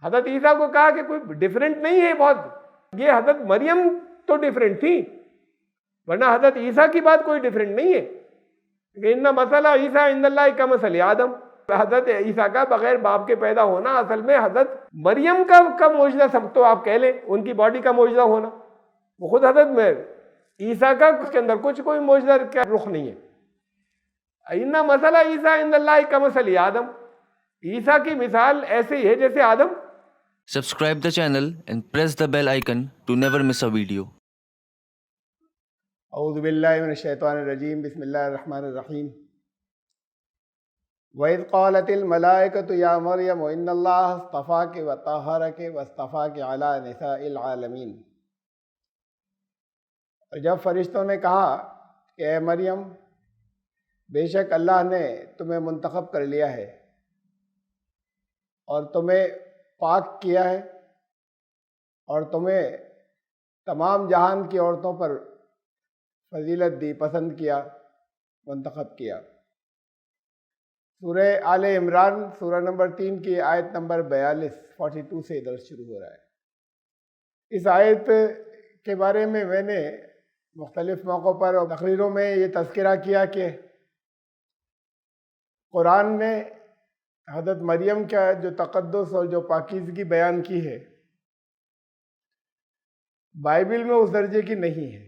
حضرت عیسیٰ کو کہا کہ کوئی ڈیفرنٹ نہیں ہے بہت، یہ حضرت مریم تو ڈیفرنٹ تھی، ورنہ حضرت عیسیٰ کی بات کوئی ڈیفرنٹ نہیں ہے کہ ان مسئلہ عیسیٰ عند اللہ کمثل آدم، حضرت عیسیٰ کا بغیر باپ کے پیدا ہونا اصل میں حضرت مریم کا معجزہ سب تو آپ کہہ لیں، ان کی باڈی کا معجزہ ہونا، وہ خود حضرت میں عیسیٰ کا اس کے اندر کوئی معجزہ کا رخ نہیں ہے۔ ان مسئلہ عیسیٰ عند اللہ کمثل آدم، عیسیٰ کی مثال ایسے ہی ہے جیسے آدم۔ Subscribe the channel and press the bell icon to never miss a video. اعوذ باللہ من الشیطان الرجیم، بسم اللہ الرحمن الرحیم۔ وَإِذْ قَالَتِ الْمَلَائِكَةُ يَا مَرْيَمُ إِنَّ اللَّهَ اصْطَفَاكِ وَطَهَّرَكِ وَاصْطَفَاكِ عَلَى نِسَاءِ الْعَالَمِينَ۔ اور جب فرشتوں نے کہا کہ اے مریم، بے شک اللہ نے تمہیں منتخب کر لیا ہے اور تمہیں پاک کیا ہے اور تمہیں تمام جہان کی عورتوں پر فضیلت دی، پسند کیا، منتخب کیا۔ سورہ آل عمران سورہ نمبر 3 کی آیت نمبر 42 سے درس شروع ہو رہا ہے۔ اس آیت کے بارے میں نے مختلف موقعوں پر اور تقریروں میں یہ تذکرہ کیا کہ قرآن نے حضرت مریم کا جو تقدس اور جو پاکیزگی بیان کی ہے، بائبل میں اس درجے کی نہیں ہے۔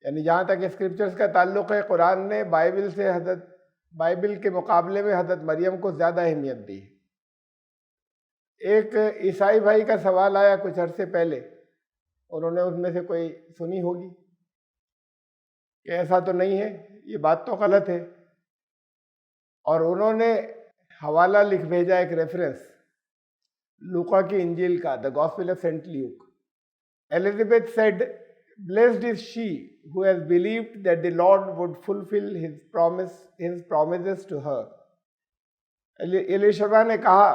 یعنی جہاں تک اسکرپچرز کا تعلق ہے، قرآن نے بائبل کے مقابلے میں حضرت مریم کو زیادہ اہمیت دی۔ ایک عیسائی بھائی کا سوال آیا کچھ عرصے پہلے، انہوں نے اس میں سے کوئی سنی ہوگی کہ ایسا تو نہیں ہے، یہ بات تو غلط ہے، اور انہوں نے حوالہ لکھ بھیجا، ایک ریفرنس لوقا کی انجیل کا، the gospel of Saint Luke. Elizabeth said, "Blessed is she who has believed that the Lord would fulfill his promises to her." الیشبہ نے کہا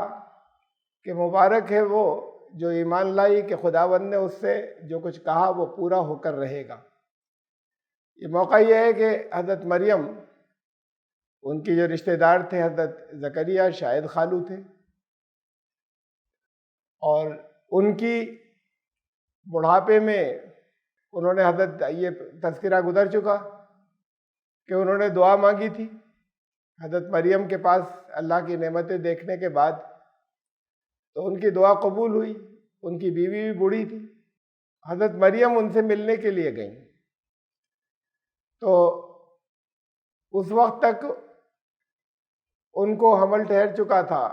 کہ مبارک ہے وہ جو ایمان لائی کہ خداوند نے اس سے جو کچھ کہا وہ پورا ہو کر رہے گا۔ یہ موقع یہ ہے کہ حضرت مریم، ان کی جو رشتہ دار تھے حضرت زکریا، شاید خالو تھے، اور ان کی بڑھاپے میں انہوں نے حضرت، یہ تذکرہ گزر چکا کہ انہوں نے دعا مانگی تھی حضرت مریم کے پاس اللہ کی نعمتیں دیکھنے کے بعد، تو ان کی دعا قبول ہوئی۔ ان کی بیوی بھی بوڑھی تھی، حضرت مریم ان سے ملنے کے لیے گئیں، تو اس وقت تک ان کو حمل ٹھہر چکا تھا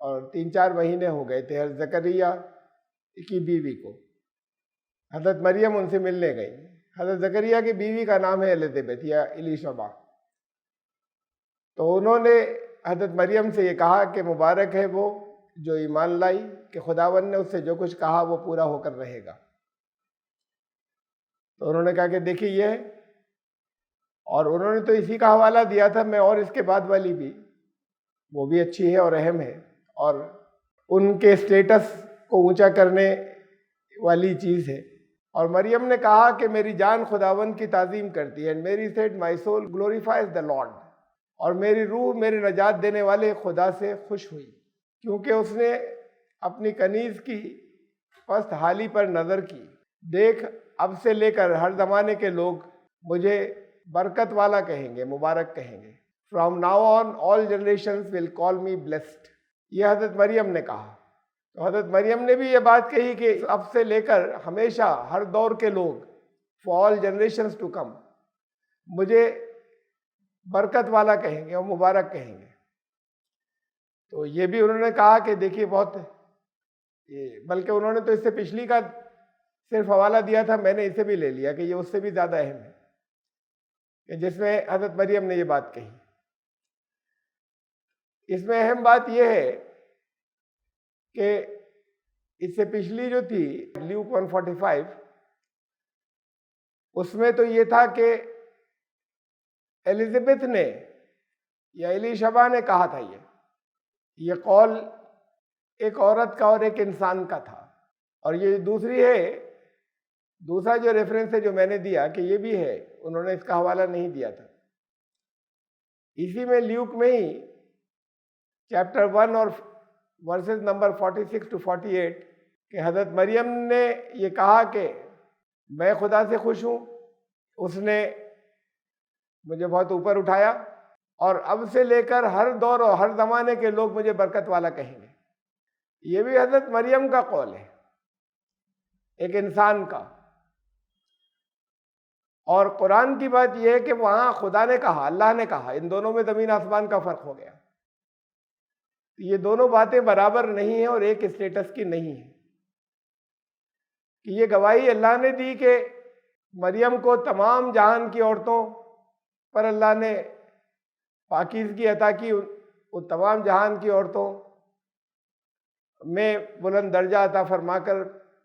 اور 3-4 مہینے ہو گئے تھے حضرت زکریا کی بیوی کو۔ حضرت مریم ان سے ملنے گئی۔ حضرت زکریا کی بیوی کا نام ہے ایلزابتھ یا الیشبہ۔ تو انہوں نے حضرت مریم سے یہ کہا کہ مبارک ہے وہ جو ایمان لائی کہ خداوند نے اس سے جو کچھ کہا وہ پورا ہو کر رہے گا۔ تو انہوں نے کہا کہ دیکھیے یہ ہے، اور انہوں نے تو اسی کا حوالہ دیا تھا، میں اور اس کے بعد والی بھی، وہ بھی اچھی ہے اور اہم ہے، اور ان کے اسٹیٹس کو اونچا کرنے والی چیز ہے۔ اور مریم نے کہا کہ میری جان خداوند کی تعظیم کرتی ہے، and Mary said, "My soul glorifies the Lord." اور میری روح میرے نجات دینے والے خدا سے خوش ہوئی، کیونکہ اس نے اپنی کنیز کی پست حالی پر نظر کی۔ دیکھ، اب سے لے کر ہر زمانے کے لوگ مجھے برکت والا کہیں گے، مبارک کہیں گے۔ From now on all generations will call me blessed۔ یہ حضرت مریم نے کہا۔ تو حضرت مریم نے بھی یہ بات کہی کہ اب سے لے کر ہمیشہ ہر دور کے لوگ، for all generations to come، مجھے برکت والا کہیں گے اور مبارک کہیں گے۔ تو یہ بھی انہوں نے کہا کہ دیکھیے بہت، بلکہ انہوں نے تو اس سے پچھلی کا صرف حوالہ دیا تھا، میں نے اسے بھی لے لیا کہ یہ اس سے بھی زیادہ اہم ہے، کہ جس میں حضرت مریم نے یہ بات کہی۔ اس میں اہم بات یہ ہے کہ اس سے پچھلی جو تھی لیوک 1:45، اس میں تو یہ تھا کہ ایلزابتھ نے یا الیشبہ نے کہا تھا، یہ قول ایک عورت کا اور ایک انسان کا تھا۔ اور یہ دوسرا جو ریفرنس ہے جو میں نے دیا کہ یہ بھی ہے، انہوں نے اس کا حوالہ نہیں دیا تھا۔ اسی میں لیوک میں ہی چیپٹر 1 اور ورسز نمبر 46 to 48 کہ حضرت مریم نے یہ کہا کہ میں خدا سے خوش ہوں، اس نے مجھے بہت اوپر اٹھایا، اور اب سے لے کر ہر دور اور ہر زمانے کے لوگ مجھے برکت والا کہیں گے۔ یہ بھی حضرت مریم کا قول ہے، ایک انسان کا۔ اور قرآن کی بات یہ ہے کہ وہاں خدا نے کہا، اللہ نے کہا، ان دونوں میں زمین آسمان کا فرق ہو گیا۔ یہ دونوں باتیں برابر نہیں ہیں اور ایک اسٹیٹس کی نہیں ہیں، کہ یہ گواہی اللہ نے دی کہ مریم کو تمام جہان کی عورتوں پر اللہ نے پاکیزگی عطا کی، وہ تمام جہان کی عورتوں میں بلند درجہ عطا فرما کر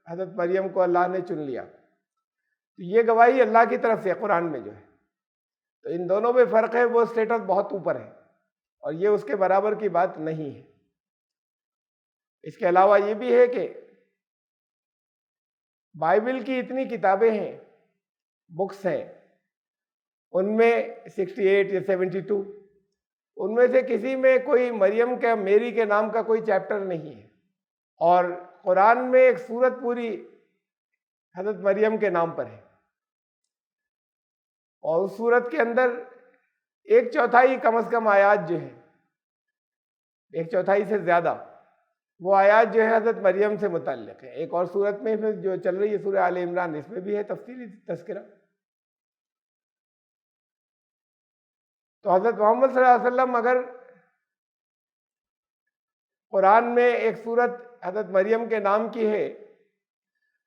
حضرت مریم کو اللہ نے چن لیا۔ تو یہ گواہی اللہ کی طرف سے قرآن میں جو ہے، تو ان دونوں میں فرق ہے، وہ اسٹیٹس بہت اوپر ہے اور یہ اس کے برابر کی بات نہیں ہے۔ اس کے علاوہ یہ بھی ہے کہ بائبل کی اتنی کتابیں ہیں، بکس ہیں، ان میں 68 یا 72، ان میں سے کسی میں کوئی مریم کا، میری کے نام کا کوئی چیپٹر نہیں ہے، اور قرآن میں ایک سورت پوری حضرت مریم کے نام پر ہے، اور اس سورت کے اندر 1/4 کم از کم آیات جو ہیں، 1/4 سے زیادہ وہ آیات جو ہے حضرت مریم سے متعلق ہے۔ ایک اور سورت میں جو چل رہی ہے سورہ آل عمران، اس میں بھی ہے تفصیلی تذکرہ۔ تو حضرت محمد صلی اللہ علیہ وسلم اگر قرآن میں ایک سورت حضرت مریم کے نام کی ہے،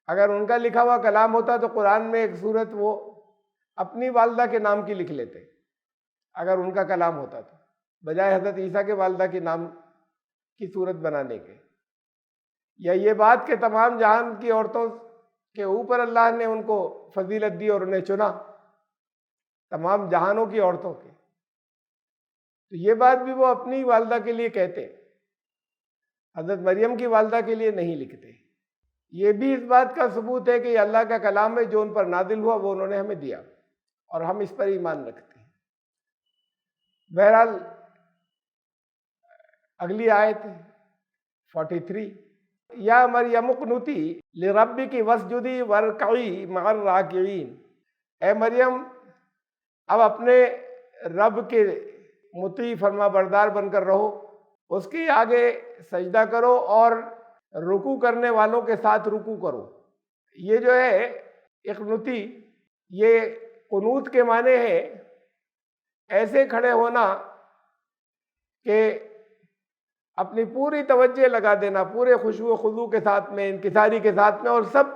اگر ان کا لکھا ہوا کلام ہوتا تو قرآن میں ایک سورت وہ اپنی والدہ کے نام کی لکھ لیتے، اگر ان کا کلام ہوتا تو، بجائے حضرت عیسیٰ کے والدہ کے نام کی صورت بنانے کے۔ یا یہ بات کہ تمام جہان کی عورتوں کے اوپر اللہ نے ان کو فضیلت دی اور انہیں چنا، تمام جہانوں کی عورتوں کے، تو یہ بات بھی وہ اپنی والدہ کے لیے کہتے، حضرت مریم کی والدہ کے لیے نہیں لکھتے۔ یہ بھی اس بات کا ثبوت ہے کہ یہ اللہ کا کلام ہے، جو ان پر نازل ہوا وہ انہوں نے ہمیں دیا، اور ہم اس پر ایمان رکھتے ہیں۔ بہرحال اگلی آیت 43، یا مریم اقنتی لربک واسجدی وارکعی مع الراکعین، اے مریم اب اپنے رب کے مطیع فرما بردار بن کر رہو، اس کے آگے سجدہ کرو اور رکوع کرنے والوں کے ساتھ رکوع کرو۔ یہ جو ہے اقنتی، یہ قنوت کے معنی ہے ایسے کھڑے ہونا کہ اپنی پوری توجہ لگا دینا، پورے خشوع و خضوع کے ساتھ میں، انکساری کے ساتھ میں، اور سب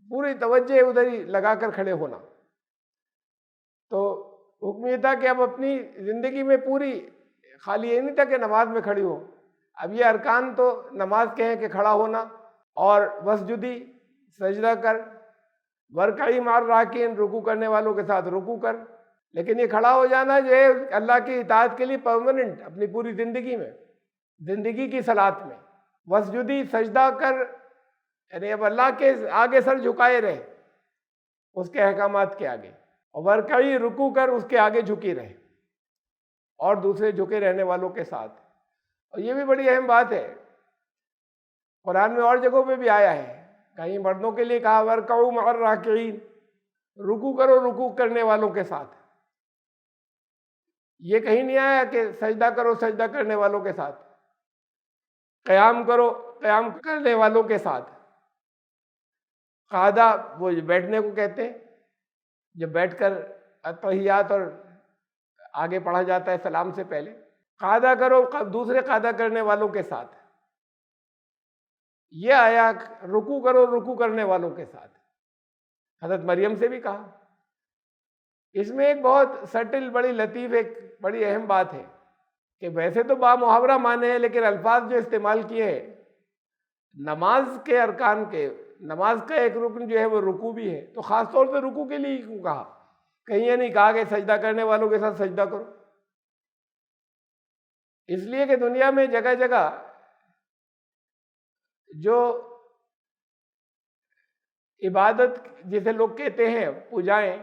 پوری توجہ ادھر ہی لگا کر کھڑے ہونا۔ تو حکم یہ تھا کہ اب اپنی زندگی میں پوری، خالی یہ نہیں تھا کہ نماز میں کھڑی ہو، اب یہ ارکان تو نماز کے ہیں کہ کھڑا ہونا، اور وسجدی سجدہ کر، ورکعی مع الراکعین رکوع کرنے والوں کے ساتھ رکوع کر، لیکن یہ کھڑا ہو جانا جو ہے اللہ کی اطاعت کے لیے پرماننٹ، اپنی پوری زندگی میں، زندگی کی صلات میں۔ وسجدی سجدہ کر، یعنی اب اللہ کے آگے سر جھکائے رہے، اس کے احکامات کے آگے، اور ورکعی رکوع کر، اس کے آگے جھکی رہے، اور دوسرے جھکے رہنے والوں کے ساتھ۔ اور یہ بھی بڑی اہم بات ہے، قرآن میں اور جگہوں پہ بھی آیا ہے، کہیں مردوں کے لیے کہا وارکعوا مع الراکعین، رکوع کرو رکوع کرنے والوں کے ساتھ۔ یہ کہیں نہیں آیا کہ سجدہ کرو سجدہ کرنے والوں کے ساتھ، قیام کرو قیام کرنے والوں کے ساتھ۔ قعدہ وہ بیٹھنے کو کہتے ہیں، جب بیٹھ کر تحیات اور آگے پڑھا جاتا ہے سلام سے پہلے، قعدہ کرو دوسرے قعدہ کرنے والوں کے ساتھ۔ یہ آیا رکوع کرو رکوع کرنے والوں کے ساتھ، حضرت مریم سے بھی کہا۔ اس میں ایک بہت سٹل، بڑی لطیف، ایک بڑی اہم بات ہے کہ ویسے تو بامحاورہ معنی ہے، لیکن الفاظ جو استعمال کیے ہیں نماز کے ارکان کے، نماز کا ایک رکن جو ہے وہ رکوع بھی ہے، تو خاص طور سے رکوع کے لیے کیوں کہا؟ کہیں یہ نہیں کہا کہ سجدہ کرنے والوں کے ساتھ سجدہ کرو، اس لیے کہ دنیا میں جگہ جگہ جو عبادت جسے لوگ کہتے ہیں پوجائیں،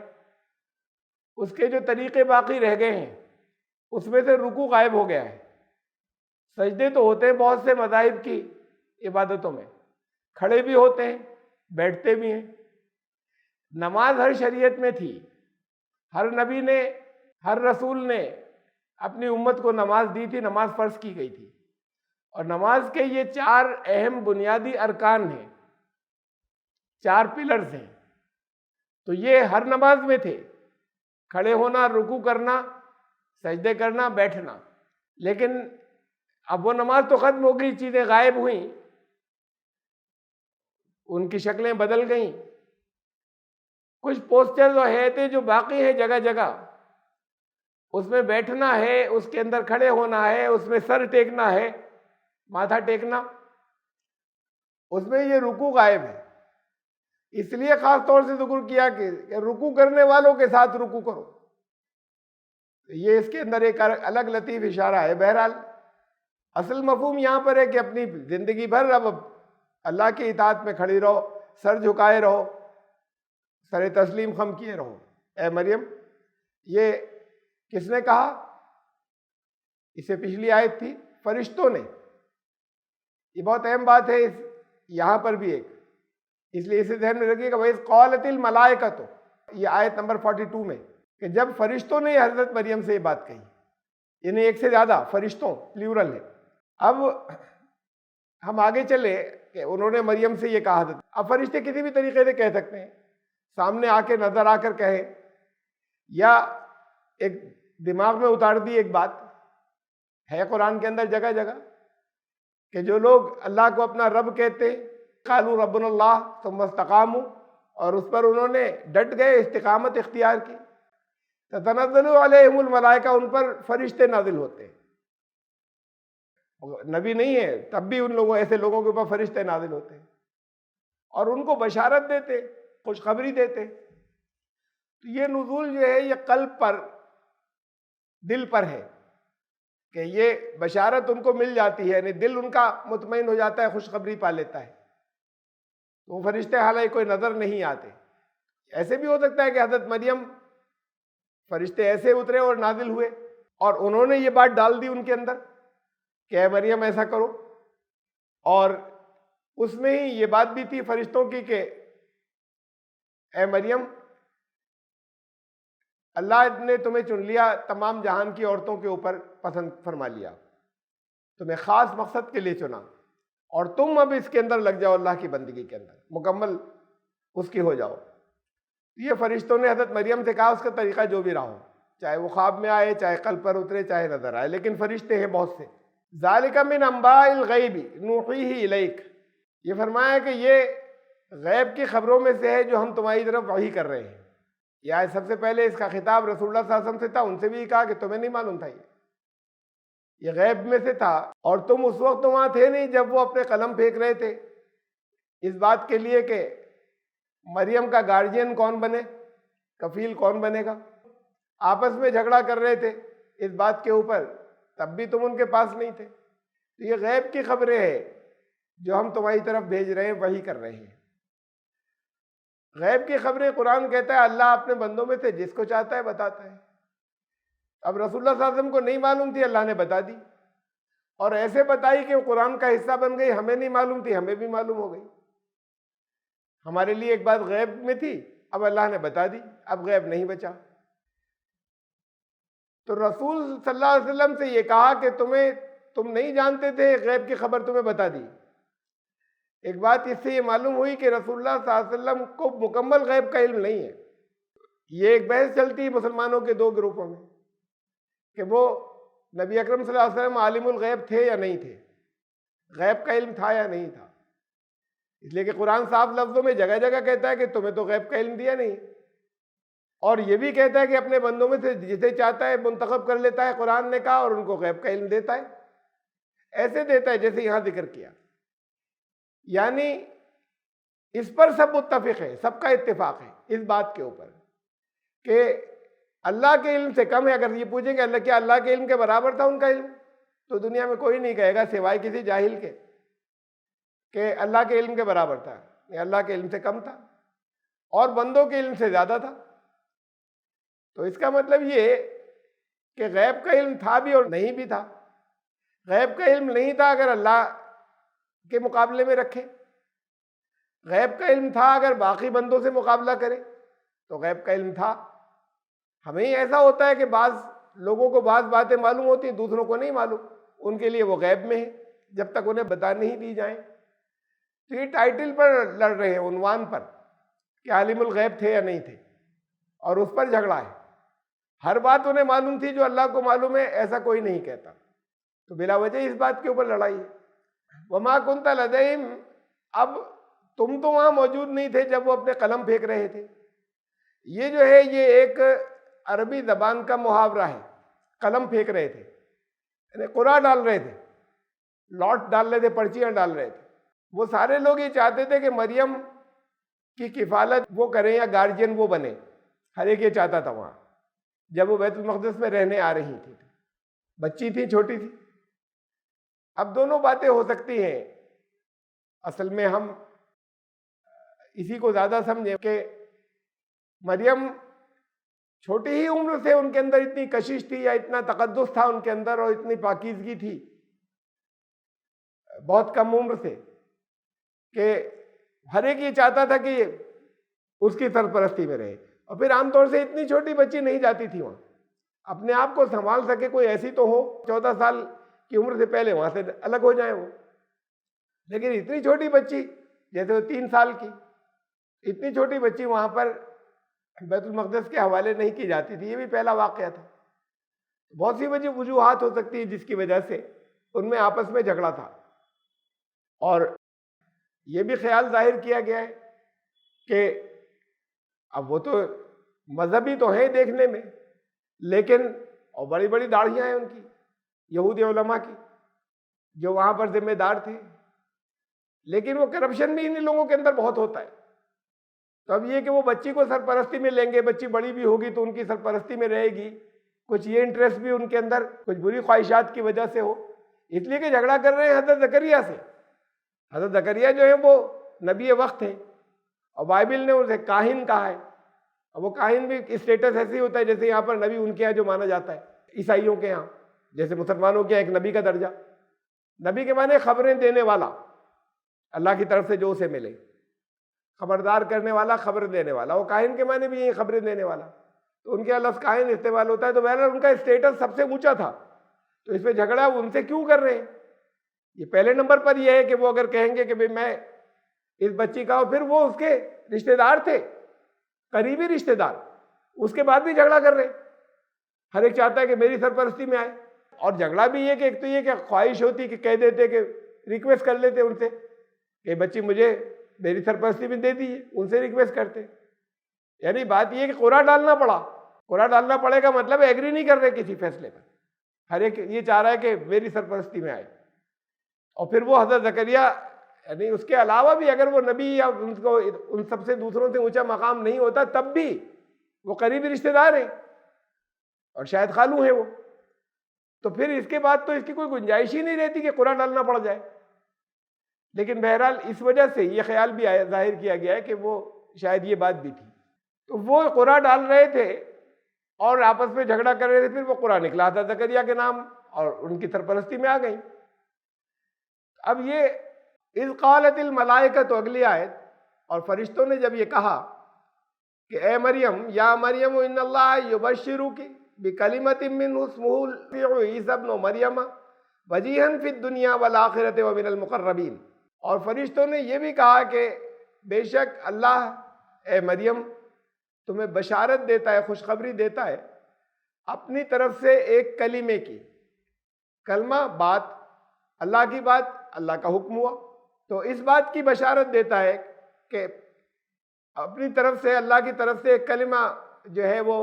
اس کے جو طریقے باقی رہ گئے ہیں، اس میں سے رکوع غائب ہو گیا ہے۔ سجدے تو ہوتے ہیں بہت سے مذاہب کی عبادتوں میں، کھڑے بھی ہوتے ہیں، بیٹھتے بھی ہیں۔ نماز ہر شریعت میں تھی، ہر نبی نے، ہر رسول نے اپنی امت کو نماز دی تھی، نماز فرض کی گئی تھی، اور نماز کے یہ 4 اہم بنیادی ارکان ہیں، 4 پلرز ہیں، تو یہ ہر نماز میں تھے، کھڑے ہونا، رکوع کرنا، سجدے کرنا، بیٹھنا۔ لیکن اب وہ نماز تو ختم ہو گئی، چیزیں غائب ہوئیں، ان کی شکلیں بدل گئیں، کچھ پوسچرز اور ہیئتیں جو باقی ہیں جگہ جگہ، اس میں بیٹھنا ہے، اس کے اندر کھڑے ہونا ہے، اس میں سر ٹیکنا ہے، ماتھا ٹیکنا، اس میں یہ رکوع غائب ہے۔ اس لیے خاص طور سے ذکر کیا کہ رکوع کرنے والوں کے ساتھ رکوع کرو، یہ اس کے اندر ایک الگ لطیف اشارہ ہے۔ بہرحال اصل مفہوم یہاں پر ہے کہ اپنی زندگی بھر اب اللہ کی اطاعت میں کھڑی رہو، سر جھکائے رہو، سر تسلیم خم کیے رہو۔ اے مریم، یہ کس نے کہا؟ اس سے پچھلی آیت تھی، فرشتوں نے۔ یہ بہت اہم بات ہے یہاں پر بھی ایک، اس لیے اسے ذہن میں رکھیے گا۔ وَإِذْ قَالَتِ الْمَلَائِكَةُ، یہ آیت نمبر 42 میں، کہ جب فرشتوں نے حضرت مریم سے یہ بات کہی، یعنی ایک سے زیادہ فرشتوں، پلیورل ہے۔ اب ہم آگے چلے کہ انہوں نے مریم سے یہ کہا، اب فرشتے کسی بھی طریقے سے کہہ سکتے ہیں، سامنے آ کے نظر آ کر کہیں، یا ایک دماغ میں اتار دی ایک بات ہے قرآن کے اندر جگہ جگہ کہ جو لوگ اللہ کو اپنا رب کہتے، قالوا ربنا اللہ ثم استقاموا، اور اس پر انہوں نے ڈٹ گئے، استقامت اختیار کی، تتنزل علیہم الملائکہ، ان پر فرشتے نازل ہوتے ہیں۔ نبی نہیں ہے تب بھی ان لوگوں، ایسے لوگوں کے اوپر فرشتے نازل ہوتے ہیں اور ان کو بشارت دیتے، خوشخبری دیتے۔ تو یہ نزول جو ہے یہ قلب پر، دل پر ہے، کہ یہ بشارت ان کو مل جاتی ہے، یعنی دل ان کا مطمئن ہو جاتا ہے، خوشخبری پا لیتا ہے۔ تو وہ فرشتے حالانکہ کوئی نظر نہیں آتے۔ ایسے بھی ہو سکتا ہے کہ حضرت مریم، فرشتے ایسے اترے اور نازل ہوئے اور انہوں نے یہ بات ڈال دی ان کے اندر کہ اے مریم ایسا کرو، اور اس میں ہی یہ بات بھی تھی فرشتوں کی کہ اے مریم، اللہ نے تمہیں چن لیا، تمام جہان کی عورتوں کے اوپر پسند فرما لیا، تمہیں خاص مقصد کے لیے چنا، اور تم اب اس کے اندر لگ جاؤ، اللہ کی بندگی کے اندر مکمل اس کی ہو جاؤ۔ یہ فرشتوں نے حضرت مریم سے کہا، اس کا طریقہ جو بھی رہا ہو، چاہے وہ خواب میں آئے، چاہے قلب پر اترے، چاہے نظر آئے، لیکن فرشتے ہیں بہت سے۔ ذالک من انباء الغیب نوحیہ الیک، یہ فرمایا کہ یہ غیب کی خبروں میں سے ہے جو ہم تمہاری طرف وحی کر رہے ہیں۔ یا سب سے پہلے اس کا خطاب رسول اللہ صلی اللہ علیہ وسلم سے تھا، ان سے بھی کہا کہ تمہیں نہیں معلوم تھا، یہ غیب میں سے تھا، اور تم اس وقت وہاں تھے نہیں جب وہ اپنے قلم پھینک رہے تھے اس بات کے لیے کہ مریم کا گارجین کون بنے، کفیل کون بنے گا، آپس میں جھگڑا کر رہے تھے اس بات کے اوپر، تب بھی تم ان کے پاس نہیں تھے۔ تو یہ غیب کی خبریں ہیں جو ہم تمہاری طرف بھیج رہے ہیں، وحی کر رہے ہیں۔ غیب کی خبریں قرآن کہتا ہے اللہ اپنے بندوں میں سے جس کو چاہتا ہے بتاتا ہے۔ اب رسول اللہ صلی اللہ علیہ وسلم کو نہیں معلوم تھی، اللہ نے بتا دی، اور ایسے بتائی کہ وہ قرآن کا حصہ بن گئی۔ ہمیں نہیں معلوم تھی، ہمیں بھی معلوم ہو گئی۔ ہمارے لیے ایک بات غیب میں تھی، اب اللہ نے بتا دی، اب غیب نہیں بچا۔ تو رسول صلی اللہ علیہ وسلم سے یہ کہا کہ تم نہیں جانتے تھے، غیب کی خبر تمہیں بتا دی۔ ایک بات اس سے یہ معلوم ہوئی کہ رسول اللہ صلی اللہ علیہ وسلم کو مکمل غیب کا علم نہیں ہے۔ یہ ایک بحث چلتی ہے مسلمانوں کے 2 گروپوں میں کہ وہ نبی اکرم صلی اللہ علیہ وسلم عالم الغیب تھے یا نہیں تھے، غیب کا علم تھا یا نہیں تھا۔ اس لیے کہ قرآن صاف لفظوں میں جگہ جگہ کہتا ہے کہ تمہیں تو غیب کا علم دیا نہیں، اور یہ بھی کہتا ہے کہ اپنے بندوں میں سے جسے چاہتا ہے منتخب کر لیتا ہے، قرآن نے کہا، اور ان کو غیب کا علم دیتا ہے، ایسے دیتا ہے جیسے یہاں ذکر کیا۔ یعنی اس پر سب متفق ہیں، سب کا اتفاق ہے اس بات کے اوپر کہ اللہ کے علم سے کم ہے۔ اگر یہ پوچھیں کہ اللہ کیا اللہ کے علم کے برابر تھا ان کا علم، تو دنیا میں کوئی نہیں کہے گا سوائے کسی جاہل کے کہ اللہ کے علم کے برابر تھا، یا اللہ کے علم سے کم تھا، اور بندوں کے علم سے زیادہ تھا۔ تو اس کا مطلب یہ کہ غیب کا علم تھا بھی اور نہیں بھی تھا۔ غیب کا علم نہیں تھا اگر اللہ کے مقابلے میں رکھے، غیب کا علم تھا اگر باقی بندوں سے مقابلہ کرے تو غیب کا علم تھا۔ ہمیں ایسا ہوتا ہے کہ بعض لوگوں کو بعض باتیں معلوم ہوتی ہیں، دوسروں کو نہیں معلوم، ان کے لیے وہ غیب میں ہے جب تک انہیں بتا نہیں دی جائیں۔ تو یہ ٹائٹل پر لڑ رہے ہیں، عنوان پر، کہ عالم الغیب تھے یا نہیں تھے، اور اس پر جھگڑا ہے۔ ہر بات انہیں معلوم تھی جو اللہ کو معلوم ہے، ایسا کوئی نہیں کہتا، تو بلا وجہ اس بات کے اوپر لڑائی ہے۔ وما کنت لدیہم، اب تم تو وہاں موجود نہیں تھے جب وہ اپنے قلم پھینک رہے تھے۔ یہ جو ہے یہ ایک عربی زبان کا محاورہ ہے، قلم پھینک رہے تھے یعنی قرآ ڈال رہے تھے، لاٹ ڈال رہے تھے، پرچیاں ڈال رہے تھے۔ وہ سارے لوگ یہ چاہتے تھے کہ مریم کی کفالت وہ کریں یا گارجین وہ بنے، ہر ایک یہ چاہتا تھا وہاں جب وہ بیت المقدس میں رہنے آ رہی تھی، بچی تھی، چھوٹی تھی۔ اب دونوں باتیں ہو سکتی ہیں، اصل میں ہم اسی کو زیادہ سمجھیں کہ مریم چھوٹی ہی عمر سے ان کے اندر اتنی کشش تھی یا اتنا تقدس تھا ان کے اندر اور اتنی پاکیزگی تھی بہت کم عمر سے کہ ہر ایک یہ چاہتا تھا کہ اس کی سرپرستی میں رہے۔ اور پھر عام طور سے اتنی چھوٹی بچی نہیں جاتی تھی وہاں، اپنے آپ کو سنبھال سکے کوئی ایسی تو ہو 14 سال کی عمر سے پہلے وہاں سے الگ ہو جائیں وہ، لیکن اتنی چھوٹی بچی جیسے وہ 3 سال کی، اتنی چھوٹی بچی وہاں پر بیت المقدس کے حوالے نہیں کی جاتی تھی۔ یہ بھی پہلا واقعہ تھا۔ بہت سی وجوہات ہو سکتی ہیں جس کی وجہ سے ان میں آپس میں جھگڑا تھا، اور یہ بھی خیال ظاہر کیا گیا ہے کہ اب وہ تو مذہبی تو ہیں دیکھنے میں، لیکن اور بڑی بڑی داڑھیاں ہیں ان کی، یہودی علماء کی جو وہاں پر ذمہ دار تھے، لیکن وہ کرپشن بھی ان لوگوں کے اندر بہت ہوتا ہے۔ تو اب یہ کہ وہ بچی کو سرپرستی میں لیں گے، بچی بڑی بھی ہوگی تو ان کی سرپرستی میں رہے گی، کچھ یہ انٹرسٹ بھی ان کے اندر کچھ بری خواہشات کی وجہ سے ہو، اس لیے کہ جھگڑا کر رہے ہیں حضرت زکریہ سے۔ حضرت زکریہ جو ہے وہ نبی وقت ہیں، اور بائبل نے اسے کاہن کہا ہے، اور وہ کاہن بھی اسٹیٹس ایسے ہوتا ہے جیسے یہاں پر نبی ان کے یہاں جو مانا جاتا ہے عیسائیوں کے یہاں، جیسے مسلمانوں کے یہاں ایک نبی کا درجہ۔ نبی کے معنی خبریں دینے والا، اللہ کی طرف سے جو اسے ملے، خبردار کرنے والا، خبر دینے والا۔ وہ کاہن کے معنی بھی یہ خبریں دینے والا، تو ان کے لفظ کاہن استعمال ہوتا ہے۔ تو بہرحال ان کا اسٹیٹس سب سے اونچا تھا، تو اس پہ جھگڑا ان سے کیوں کر رہے ہیں؟ یہ پہلے نمبر پر یہ ہے کہ وہ اگر کہیں گے کہ بھئی میں اس بچی کا، پھر وہ اس کے رشتہ دار تھے، قریبی رشتہ دار، اس کے بعد بھی جھگڑا کر رہے ہیں۔ ہر ایک چاہتا ہے کہ میری سرپرستی میں آئے، اور جھگڑا بھی یہ کہ ایک تو یہ کہ خواہش ہوتی کہ کہہ دیتے کہ ریکویسٹ کر لیتے ان سے کہ بچی مجھے میری سرپرستی میں دے دیجیے، ان سے ریکویسٹ کرتے۔ یعنی بات یہ کہ قرعہ ڈالنا پڑا، قرعہ ڈالنا پڑے گا مطلب ایگری نہیں کر رہے کسی فیصلے پر، ہر ایک یہ چاہ رہا ہے کہ میری سرپرستی میں آئے۔ اور پھر وہ حضرت زکریہ یعنی اس کے علاوہ بھی اگر وہ نبی یا ان کو ان سب سے دوسروں سے اونچا مقام نہیں ہوتا تب بھی وہ قریبی رشتہ دار ہیں اور شاید خالو ہیں وہ، تو پھر اس کے بعد تو اس کی کوئی گنجائش ہی نہیں رہتی کہ قرعہ ڈالنا پڑ جائے۔ لیکن بہرحال اس وجہ سے یہ خیال بھی ظاہر کیا گیا ہے کہ وہ شاید یہ بات بھی تھی، تو وہ قرعہ ڈال رہے تھے اور آپس میں جھگڑا کر رہے تھے، پھر وہ قرعہ نکلا تھا زکریا کے نام اور ان کی سرپرستی میں آ گئی۔ اب یہ اذ قالت الملائکہ تو اگلی آیت، اور فرشتوں نے جب یہ کہا کہ اے مریم، یا مریم ان اللہ یبشرک بکلمۃ منہ اسمہ عیسی ابن مریم وجیہا فی الدنیا والآخرۃ ومن المقربین، اور فرشتوں نے یہ بھی کہا کہ بے شک اللہ اے مریم تمہیں بشارت دیتا ہے، خوشخبری دیتا ہے اپنی طرف سے ایک کلمے کی، کلمہ بات، اللہ کی بات، اللہ کا حکم ہوا، تو اس بات کی بشارت دیتا ہے کہ اپنی طرف سے، اللہ کی طرف سے ایک کلمہ جو ہے وہ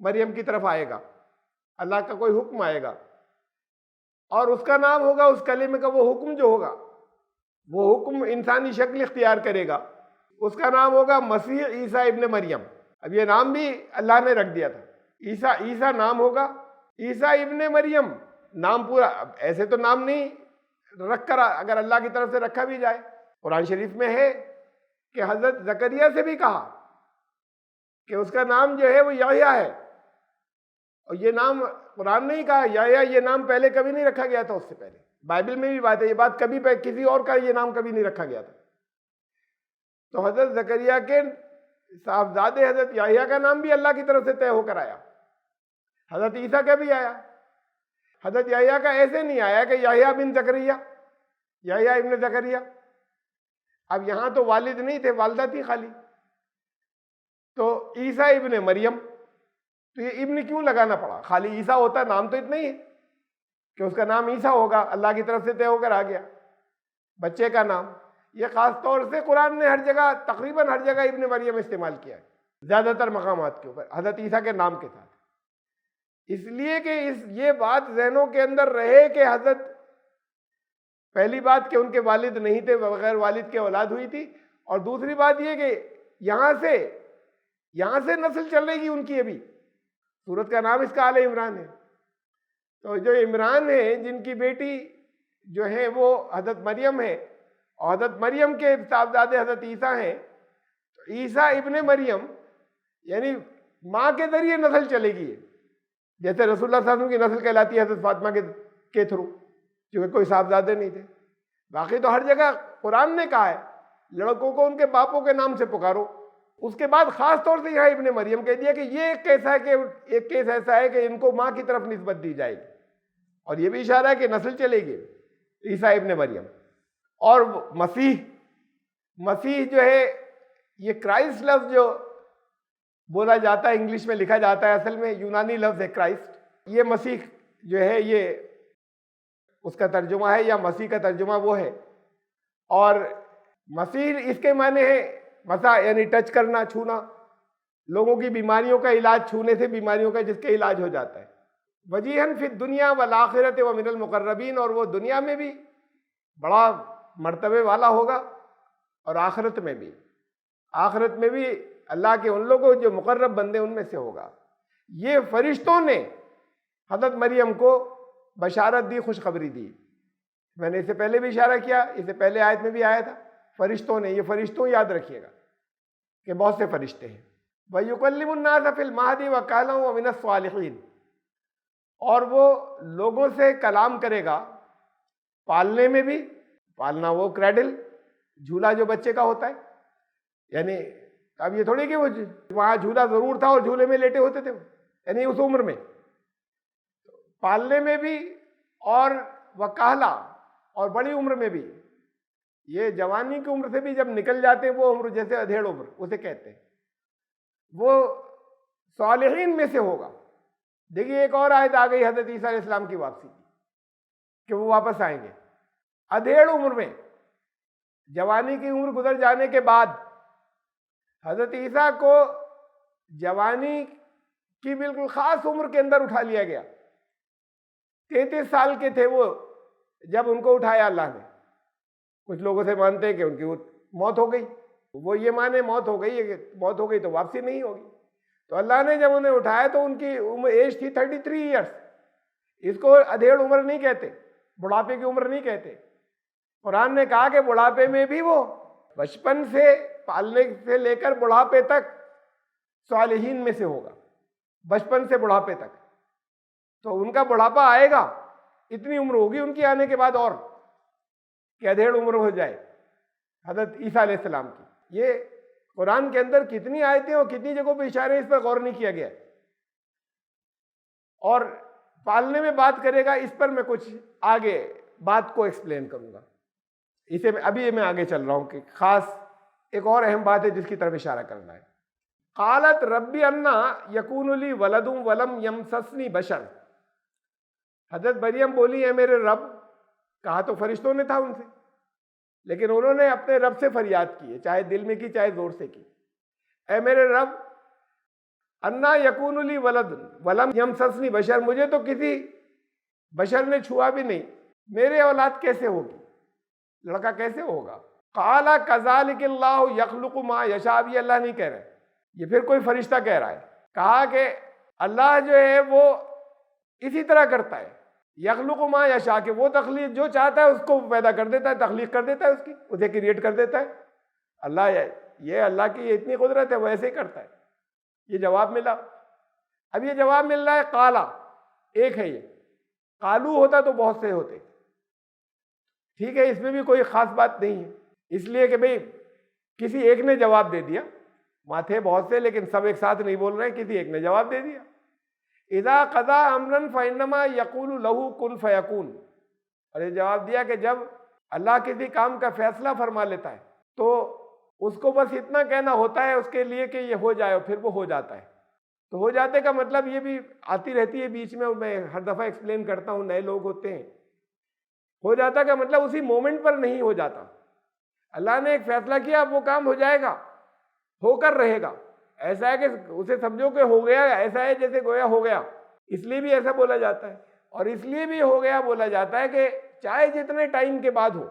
مریم کی طرف آئے گا، اللہ کا کوئی حکم آئے گا، اور اس کا نام ہوگا، اس کلمے کا وہ حکم جو ہوگا، وہ حکم انسانی شکل اختیار کرے گا، اس کا نام ہوگا مسیح عیسیٰ ابن مریم۔ اب یہ نام بھی اللہ نے رکھ دیا تھا، عیسیٰ نام ہوگا، عیسیٰ ابن مریم نام پورا، اب ایسے تو نام نہیں رکھ کر اگر اللہ کی طرف سے رکھا بھی جائے، قرآن شریف میں ہے کہ حضرت زکریا سے بھی کہا کہ اس کا نام جو ہے وہ یحییٰ ہے، اور یہ نام قرآن نے ہی کہا، یا یہ نام پہلے کبھی نہیں رکھا گیا تھا اس سے پہلے، بائبل میں بھی بات ہے، یہ بات کبھی کسی اور کا یہ نام کبھی نہیں رکھا گیا تھا۔ تو حضرت زکریا کے صاحبزادے حضرت یحییٰ کا نام بھی اللہ کی طرف سے طے ہو کر آیا، حضرت عیسیٰ کا بھی آیا۔ حضرت یحییٰ کا ایسے نہیں آیا کہ یحییٰ بن زکریا، یحییٰ ابن زکریا۔ اب یہاں تو والد نہیں تھے، والدہ تھی خالی، تو عیسیٰ ابن مریم، تو یہ ابن کیوں لگانا پڑا؟ خالی عیسیٰ ہوتا نام تو اتنا ہی ہے کہ اس کا نام عیسیٰ ہوگا، اللہ کی طرف سے طے ہو کر آ گیا بچے کا نام۔ یہ خاص طور سے قرآن نے ہر جگہ، تقریباً ہر جگہ ابن مریم استعمال کیا ہے، زیادہ تر مقامات کے اوپر حضرت عیسیٰ کے نام کے ساتھ، اس لیے کہ یہ بات ذہنوں کے اندر رہے کہ حضرت، پہلی بات کہ ان کے والد نہیں تھے، بغیر والد کے اولاد ہوئی تھی، اور دوسری بات یہ کہ یہاں سے نسل چل رہی گی ان کی۔ ابھی سورت کا نام اس کا آل عمران ہے، تو جو عمران ہے جن کی بیٹی جو ہے وہ حضرت مریم ہے، اور حضرت مریم کے صاحبزادے حضرت عیسیٰ ہیں، تو عیسیٰ ابن مریم یعنی ماں کے ذریعے نسل چلے گی، جیسے رسول اللہ صلی اللہ علیہ وسلم کی نسل کہلاتی ہے حضرت فاطمہ کے تھرو، جو کوئی صاحبزادے نہیں تھے۔ باقی تو ہر جگہ قرآن نے کہا ہے لڑکوں کو ان کے باپوں کے نام سے پکارو۔ اس کے بعد خاص طور سے یہاں ابن مریم کہہ دیا کہ یہ ایک کیس ایسا ہے کہ ان کو ماں کی طرف نسبت دی جائے گی، اور یہ بھی اشارہ ہے کہ نسل چلے گی عیسیٰ ابن مریم۔ اور مسیح جو ہے، یہ کرائسٹ لفظ جو بولا جاتا ہے، انگلش میں لکھا جاتا ہے، اصل میں یونانی لفظ ہے کرائسٹ۔ یہ مسیح جو ہے یہ اس کا ترجمہ ہے، یا مسیح کا ترجمہ وہ ہے۔ اور مسیح اس کے معنی ہے مسا، یعنی ٹچ کرنا، چھونا، لوگوں کی بیماریوں کا علاج، چھونے سے بیماریوں کا جس کے علاج ہو جاتا ہے۔ وجیہن فی الدنیا والآخرۃ ومن المقربین، اور وہ دنیا میں بھی بڑا مرتبے والا ہوگا، اور آخرت میں بھی اللہ کے ان لوگوں جو مقرب بندے ان میں سے ہوگا۔ یہ فرشتوں نے حضرت مریم کو بشارت دی، خوشخبری دی۔ میں نے اس سے پہلے بھی اشارہ کیا، اس سے پہلے آیت میں بھی آیا تھا، فرشتوں نے، یہ فرشتوں یاد رکھیے گا کہ بہت سے فرشتے ہیں۔ وَيُكَلِّمُ النَّاسَ فِي الْمَهْدِ وَكَهْلًا وَمِنَ الصَّالِحِينَ، اور وہ لوگوں سے کلام کرے گا، پالنے میں بھی، پالنا وہ کریڈل، جھولا جو بچے کا ہوتا ہے، یعنی اب یہ تھوڑی کہ وہ وہاں جھولا ضرور تھا اور جھولے میں لیٹے ہوتے تھے، یعنی اس عمر میں پالنے میں بھی، اور وکہلا، اور بڑی عمر میں بھی۔ یہ جوانی کی عمر سے بھی جب نکل جاتے ہیں وہ عمر، جیسے ادھیڑ عمر اسے کہتے ہیں، وہ صالحین میں سے ہوگا۔ دیکھیے ایک اور آیت آ گئی حضرت عیسیٰ علیہ السلام کی واپسی کی، کہ وہ واپس آئیں گے ادھیڑ عمر میں۔ جوانی کی عمر گزر جانے کے بعد حضرت عیسیٰ کو جوانی کی بالکل خاص عمر کے اندر اٹھا لیا گیا۔ 33 سال کے تھے وہ جب ان کو اٹھایا اللہ نے۔ کچھ لوگوں سے مانتے ہیں کہ ان کی موت ہو گئی، وہ یہ مانے موت ہو گئی، موت ہو گئی تو واپسی نہیں ہوگی۔ تو اللہ نے جب انہیں اٹھایا تو ان کی ایج تھی 33 ایئرس۔ اس کو ادھیڑ عمر نہیں کہتے، بڑھاپے کی عمر نہیں کہتے۔ قرآن نے کہا کہ بڑھاپے میں بھی وہ بچپن سے پالنے سے لے کر بڑھاپے تک صالحین میں سے ہوگا، بچپن سے بڑھاپے تک۔ تو ان کا بڑھاپا آئے گا، اتنی عمر ہوگی ان کی آنے کے بعد، اور کہ ادھیڑ عمر ہو جائے حضرت عیسیٰ علیہ السلام کی۔ یہ قرآن کے اندر کتنی آیتیں اور کتنی جگہوں پہ اشارے، اس پر غور نہیں کیا گیا۔ اور پالنے میں بات کرے گا، اس پر میں کچھ آگے بات کو ایکسپلین کروں گا۔ اسے ابھی میں آگے چل رہا ہوں کہ خاص ایک اور اہم بات ہے جس کی طرف اشارہ کرنا ہے۔ قالت ربی انا یکون لی ولد ولم یمسسنی بشر، حضرت مریم بولی ہے میرے رب، کہا تو فرشتوں نے تھا ان سے، لیکن انہوں نے اپنے رب سے فریاد کی ہے، چاہے دل میں کی چاہے زور سے کی، اے میرے رب انا یکون لی ولد ولم یمسسنی بشر، مجھے تو کسی بشر نے چھوا بھی نہیں، میرے اولاد کیسے ہوگی، لڑکا کیسے ہوگا؟ قال کذالک اللہ یخلق ما یشاء، یہ اللہ نہیں کہہ رہے، یہ پھر کوئی فرشتہ کہہ رہا ہے۔ کہا کہ اللہ جو ہے وہ اسی طرح کرتا ہے، یخلق ما یشاء، کہ وہ تخلیق جو چاہتا ہے اس کو پیدا کر دیتا ہے، تخلیق کر دیتا ہے، اس کی اسے کریٹ کر دیتا ہے۔ اللہ یہ اللہ کی اتنی قدرت ہے، وہ ایسے ہی کرتا ہے۔ یہ جواب ملا۔ اب یہ جواب مل رہا ہے قالا، ایک ہے یہ، قالو ہوتا تو بہت سے ہوتے، ٹھیک ہے، اس میں بھی کوئی خاص بات نہیں ہے، اس لیے کہ بھئی کسی ایک نے جواب دے دیا، وہاں تھے بہت سے لیکن سب ایک ساتھ نہیں بول رہے، کسی ایک نے جواب دے دیا۔ اذا قضا امرا فانما یقول له کن فیکون، اور یہ جواب دیا کہ جب اللہ کسی کام کا فیصلہ فرما لیتا ہے تو اس کو بس اتنا کہنا ہوتا ہے اس کے لیے کہ یہ ہو جائے، اور پھر وہ ہو جاتا ہے۔ تو ہو جاتے کا مطلب یہ بھی آتی رہتی ہے بیچ میں ہر دفعہ ایکسپلین کرتا ہوں، نئے لوگ ہوتے ہیں۔ ہو جاتا کا مطلب اسی مومنٹ پر نہیں ہو جاتا، اللہ نے ایک فیصلہ کیا، اب وہ کام ہو جائے گا، ہو کر رہے گا۔ ایسا ہے کہ اسے سمجھو کہ ہو گیا، ایسا ہے جیسے گویا ہو گیا، اس لیے بھی ایسا بولا جاتا ہے، اور اس لیے بھی ہو گیا بولا جاتا ہے کہ چاہے جتنے ٹائم کے بعد ہو۔